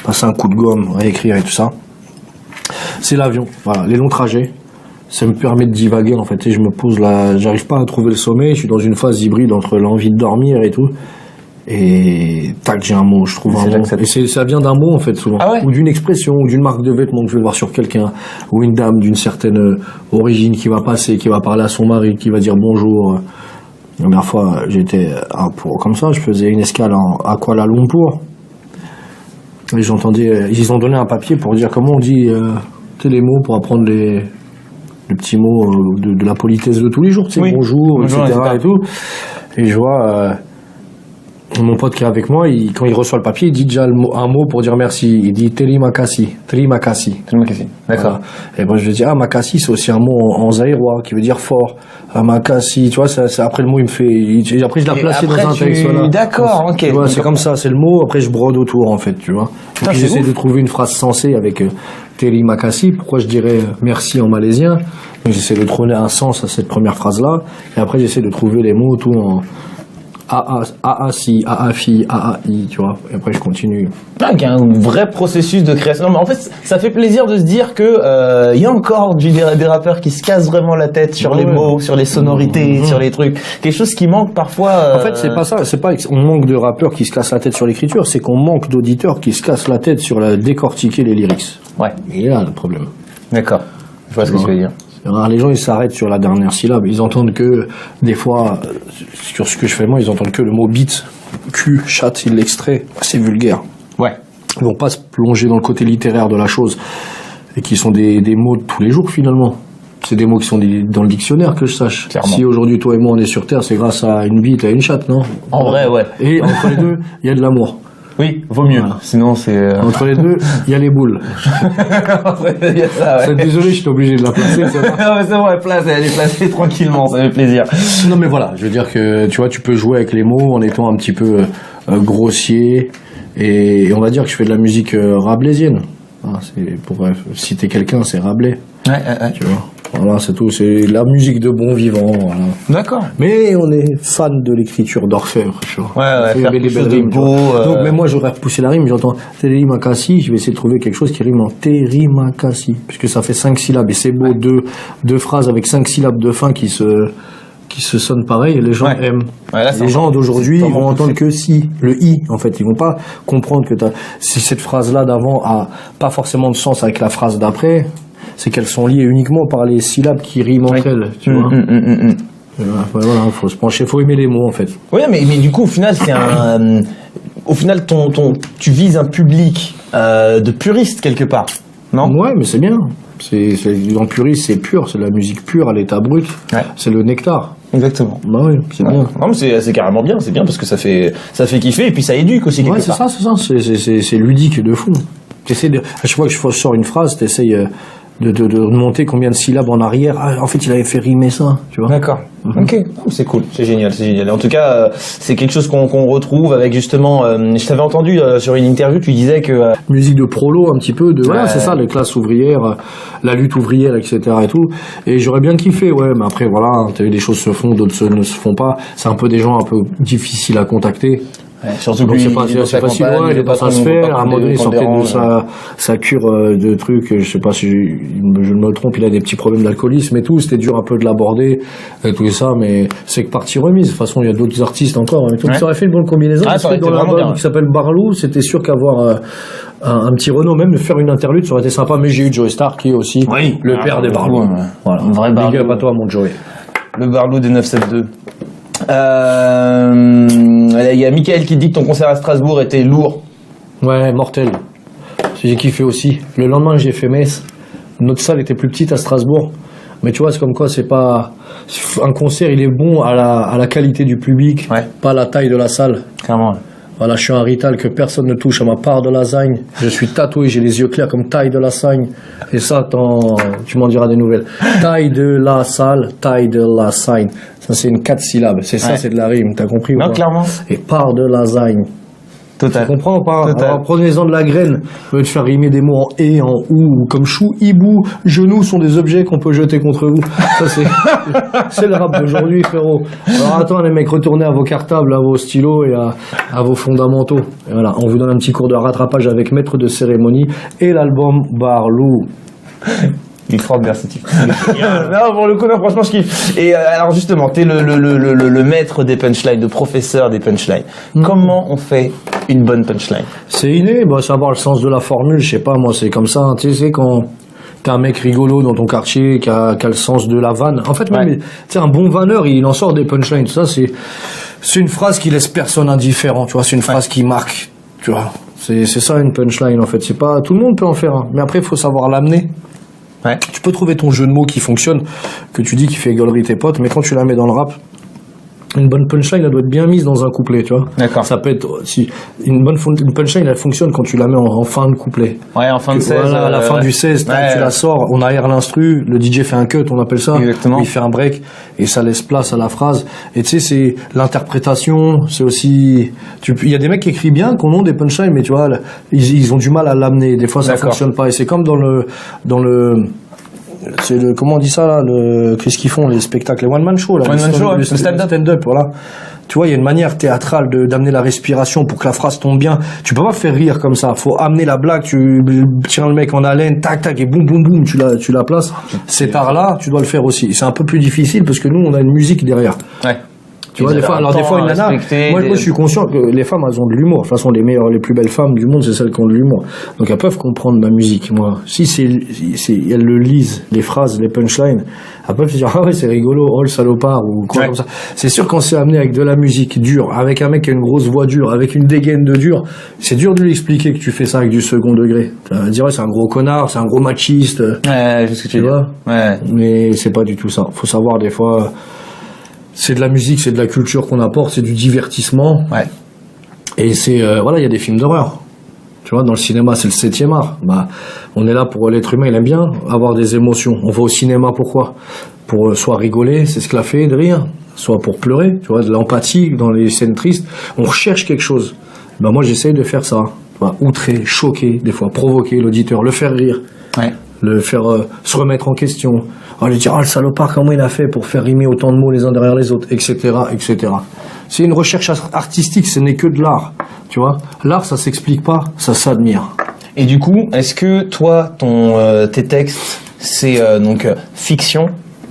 passer un coup de gomme, réécrire et tout ça. C'est l'avion. Voilà, les longs trajets, ça me permet de divaguer en fait. Et je me pose là, j'arrive pas à trouver le sommeil. Je suis dans une phase hybride entre l'envie de dormir et tout. Et tac, j'ai un mot, je trouve un mot. Et ça vient d'un mot en fait souvent, Ah ouais. ou d'une expression, ou d'une marque de vêtements que je vais voir sur quelqu'un, ou une dame d'une certaine origine qui va passer, qui va parler à son mari, qui va dire bonjour. La dernière fois, j'étais comme ça, je faisais une escale à Kuala Lumpur. Et j'entendais, ils ont donné un papier pour dire comment on dit les mots pour apprendre les petits mots de la politesse de tous les jours, tu sais, Oui. bonjour, Bonjour, etc. etc. et tout. Et je vois mon pote qui est avec moi, quand il reçoit le papier, il dit déjà un mot pour dire merci. Il dit terima kasih. D'accord. Voilà. Et moi je lui dis makasi, c'est aussi un mot en zaïrois qui veut dire fort. Makasi, tu vois, c'est après le mot il me fait. Après je l'ai placé dans un texte. Voilà. D'accord, ok. Tu vois, c'est comme ça, c'est le mot. Après je brode autour en fait, tu vois. Et puis j'essaie de trouver une phrase sensée avec terima kasih. Pourquoi je dirais merci en malaisien? Donc j'essaie de trouver un sens à cette première phrase là. Et après j'essaie de trouver les mots tout en si, fi, i, tu vois. Et après, je continue. Ah, il y a un vrai processus de création. Non, mais en fait, ça fait plaisir de se dire que il y a encore des rappeurs qui se cassent vraiment la tête sur les mots, sur les sonorités, sur les trucs. Quelque chose qui manque parfois. En fait, c'est pas ça. C'est pas on manque de rappeurs qui se cassent la tête sur l'écriture. C'est qu'on manque d'auditeurs qui se cassent la tête sur la décortiquer les lyrics. Ouais. Et là, le problème. D'accord. Je vois ce que tu veux dire. Alors, les gens, ils s'arrêtent sur la dernière syllabe. Ils entendent que, des fois, sur ce que je fais moi, ils entendent que le mot beat, cul, chat, ils l'extraient. C'est vulgaire. Ouais. Ils vont pas se plonger dans le côté littéraire de la chose. Et qui sont des mots de tous les jours, finalement. C'est des mots qui sont dans le dictionnaire, que je sache. Clairement. Si aujourd'hui, toi et moi, on est sur Terre, c'est grâce à une bite, à une chatte, non? En vrai, ouais. Et entre les deux, il y a de l'amour. Oui, vaut mieux. Voilà. Sinon, c'est. Entre les deux, il y a les boules. Il y a ça, ouais. Désolé, je suis obligé de la placer. Non, mais c'est bon, elle est placée tranquillement, ça fait plaisir. Non, mais voilà, je veux dire que, tu vois, tu peux jouer avec les mots en étant un petit peu grossier. Et on va dire que je fais de la musique rabelaisienne. Ah, c'est pour citer quelqu'un, c'est Rabelais. Ouais. Tu vois. Voilà, c'est tout. C'est la musique de bon vivant. Voilà. D'accord. Mais on est fan de l'écriture d'orfèvre, tu vois. Ouais, On fait faire des quelque chose belles de rimes, tu beau, vois. Donc, même moi, j'aurais repoussé la rime, j'entends Terimakasi, je vais essayer de trouver quelque chose qui rime en Terimakasi. Puisque ça fait 5 syllabes. Et c'est beau, deux phrases avec 5 syllabes de fin qui qui se sonnent pareil, les gens aiment. Ouais, là, les gens d'aujourd'hui, ils vont entendre que si, le i, en fait. Ils vont pas comprendre que si cette phrase-là d'avant a pas forcément de sens avec la phrase d'après, c'est qu'elles sont liées uniquement par les syllabes qui riment entre elles, tu vois. Voilà, faut se pencher, faut aimer les mots, en fait. Oui, mais du coup, au final, au final, tu vises un public de puristes quelque part, non? Ouais, mais c'est bien. En puriste, c'est pur, c'est de la musique pure à l'état brut. Ouais. C'est le nectar. Exactement. Bah oui, c'est bien. Non, mais c'est carrément bien, c'est bien parce que ça fait kiffer et puis ça éduque aussi quelque part. C'est ludique de fou. À chaque fois que je sors une phrase, t'essayes de monter combien de syllabes en arrière. Ah, en fait, il avait fait rimer ça, tu vois. D'accord. Ok. C'est cool. C'est génial. En tout cas, c'est quelque chose qu'on retrouve avec justement. Je t'avais entendu sur une interview, tu disais que musique de prolo un petit peu voilà, c'est ça, les classes ouvrières, la lutte ouvrière, etc. et tout. Et j'aurais bien kiffé, ouais. Mais après, voilà, t'as vu, des choses se font, d'autres ne se font pas. C'est un peu des gens un peu difficiles à contacter. Ouais, surtout que c'est pas facile, il est pas à se faire. À un moment donné, il sortait de sa cure de trucs, je sais pas si je me trompe, il a des petits problèmes d'alcoolisme et tout, c'était dur un peu de l'aborder, tout ça, mais c'est que partie remise. De toute façon, il y a d'autres artistes encore. Et tout, ça aurait fait une bonne combinaison. Parce que dans l'album qui s'appelle Barlou, c'était sûr qu'avoir un petit Renault, même de faire une interlude, ça aurait été sympa, mais j'ai eu Joey Starr qui est aussi le père des Barlou. Voilà, un vrai Barlou. Big up à toi, mon Joey. Le Barlou des 972. Il y a Michael qui dit que ton concert à Strasbourg était lourd. Ouais, mortel. J'ai kiffé aussi. Le lendemain, j'ai fait Metz. Notre salle était plus petite à Strasbourg. Mais tu vois, c'est comme quoi, c'est pas. Un concert, il est bon à la qualité du public, pas à la taille de la salle. Clairement. Voilà, je suis un rital que personne ne touche à ma part de lasagne. Je suis tatoué, j'ai les yeux clairs comme taille de lasagne. Et ça, tu m'en diras des nouvelles. Taille de la salle, taille de lasagne. Ça, c'est une 4 syllabes. C'est ça, c'est de la rime. T'as compris ou pas? Non, clairement. Et part de lasagne. Total. Tu comprends ou pas? Total. Alors, prenez-en de la graine. Je vais te faire rimer des mots en et, en ou, comme chou, hibou, genoux sont des objets qu'on peut jeter contre vous. Ça, c'est le rap d'aujourd'hui, frérot. Alors, attends, les mecs, retournez à vos cartables, à vos stylos et à vos fondamentaux. Et voilà, on vous donne un petit cours de rattrapage avec maître de cérémonie et l'album Barlou. Il est fort versatile. Non, pour le coup, non, franchement, je kiffe. Et alors, justement, t'es le maître des punchlines, le professeur des punchlines. Comment on fait une bonne punchline? C'est inné, savoir le sens de la formule, je sais pas, moi, c'est comme ça. Tu sais, quand t'as un mec rigolo dans ton quartier qui a le sens de la vanne. En fait, même, tu sais, un bon vanneur, il en sort des punchlines. Tout ça, c'est une phrase qui laisse personne indifférent, tu vois. C'est une phrase qui marque, tu vois. C'est ça, une punchline, en fait. C'est pas, tout le monde peut en faire un. Mais après, il faut savoir l'amener. Ouais. Tu peux trouver ton jeu de mots qui fonctionne, que tu dis qui fait gaulerie tes potes, mais quand tu la mets dans le rap, une bonne punchline, elle doit être bien mise dans un couplet, tu vois. D'accord. Ça peut être, une punchline, elle fonctionne quand tu la mets en fin de couplet. Ouais, en fin de 16. Voilà, à la fin du 16, tu la sors, on aère l'instru, le DJ fait un cut, on appelle ça. Exactement. Il fait un break, et ça laisse place à la phrase. Et tu sais, c'est l'interprétation, c'est aussi, il y a des mecs qui écrivent bien, qui ont des punchlines, mais tu vois, ils ont du mal à l'amener. Des fois, ça fonctionne pas. Et c'est comme dans le, c'est comment on dit ça là, qu'est-ce qu'ils font les spectacles, les one man show là, le stand-up, voilà. Tu vois, il y a une manière théâtrale d'amener la respiration pour que la phrase tombe bien. Tu peux pas faire rire comme ça. Faut amener la blague, tu tiens le mec en haleine, tac tac et boum boum boum, tu la places. Cet art là, tu dois le faire aussi. C'est un peu plus difficile parce que nous on a une musique derrière. Ouais. Tu vois, des fois, une nana, moi, je suis conscient que les femmes, elles ont de l'humour. De toute façon, les plus belles femmes du monde, c'est celles qui ont de l'humour. Donc, elles peuvent comprendre ma musique, moi. Si elles le lisent, les phrases, les punchlines, elles peuvent se dire, ah ouais, c'est rigolo, oh, le salopard, ou quoi comme ça. C'est sûr, quand c'est amené avec de la musique dure, avec un mec qui a une grosse voix dure, avec une dégaine de dur, c'est dur de lui expliquer que tu fais ça avec du second degré. Tu vas dire, ouais, c'est un gros connard, c'est un gros machiste. Ouais, c'est ce que tu vois. Ouais. Mais c'est pas du tout ça. Faut savoir, des fois, c'est de la musique, c'est de la culture qu'on apporte, c'est du divertissement. Ouais. Et c'est, voilà, il y a des films d'horreur. Tu vois, dans le cinéma, c'est le 7e art. On est là pour l'être humain, il aime bien avoir des émotions. On va au cinéma pourquoi? Pour soit rigoler, s'esclaffer de rire, soit pour pleurer, tu vois, de l'empathie dans les scènes tristes. On recherche quelque chose. Moi, j'essaye de faire ça. Outrer, choquer, des fois, provoquer l'auditeur, le faire rire. Ouais. Le faire se remettre en question, lui dire, le salopard, comment il a fait pour faire rimer autant de mots les uns derrière les autres, etc., etc. C'est une recherche artistique, ce n'est que de l'art, tu vois. L'art, ça s'explique pas, ça s'admire. Et du coup, est-ce que toi, tes textes, c'est donc fiction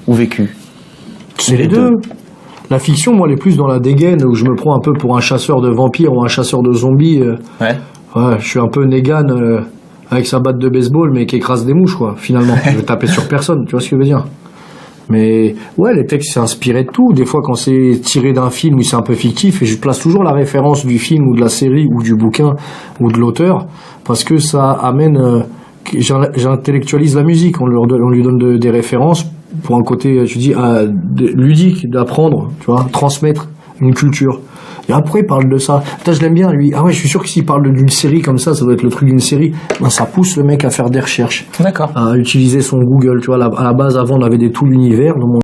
ou vécu? C'est les deux. La fiction, moi, elle est plus dans la dégaine, où je me prends un peu pour un chasseur de vampires ou un chasseur de zombies. Ouais. Ouais, je suis un peu Negan avec sa batte de baseball, mais qui écrase des mouches, quoi, finalement. Je vais taper sur personne, tu vois ce que je veux dire. Mais ouais, les textes, c'est inspiré de tout. Des fois, quand c'est tiré d'un film où c'est un peu fictif, et je place toujours la référence du film ou de la série ou du bouquin ou de l'auteur, parce que ça amène... j'intellectualise la musique, on lui donne des références pour un côté, je dis, ludique, d'apprendre, tu vois, transmettre une culture. Et après, il parle de ça. Putain, je l'aime bien, lui. Ah ouais, je suis sûr que s'il parle d'une série comme ça doit être le truc d'une série. Ben, ça pousse le mec à faire des recherches. D'accord. À utiliser son Google, tu vois. À la base, avant, on avait des tout l'univers.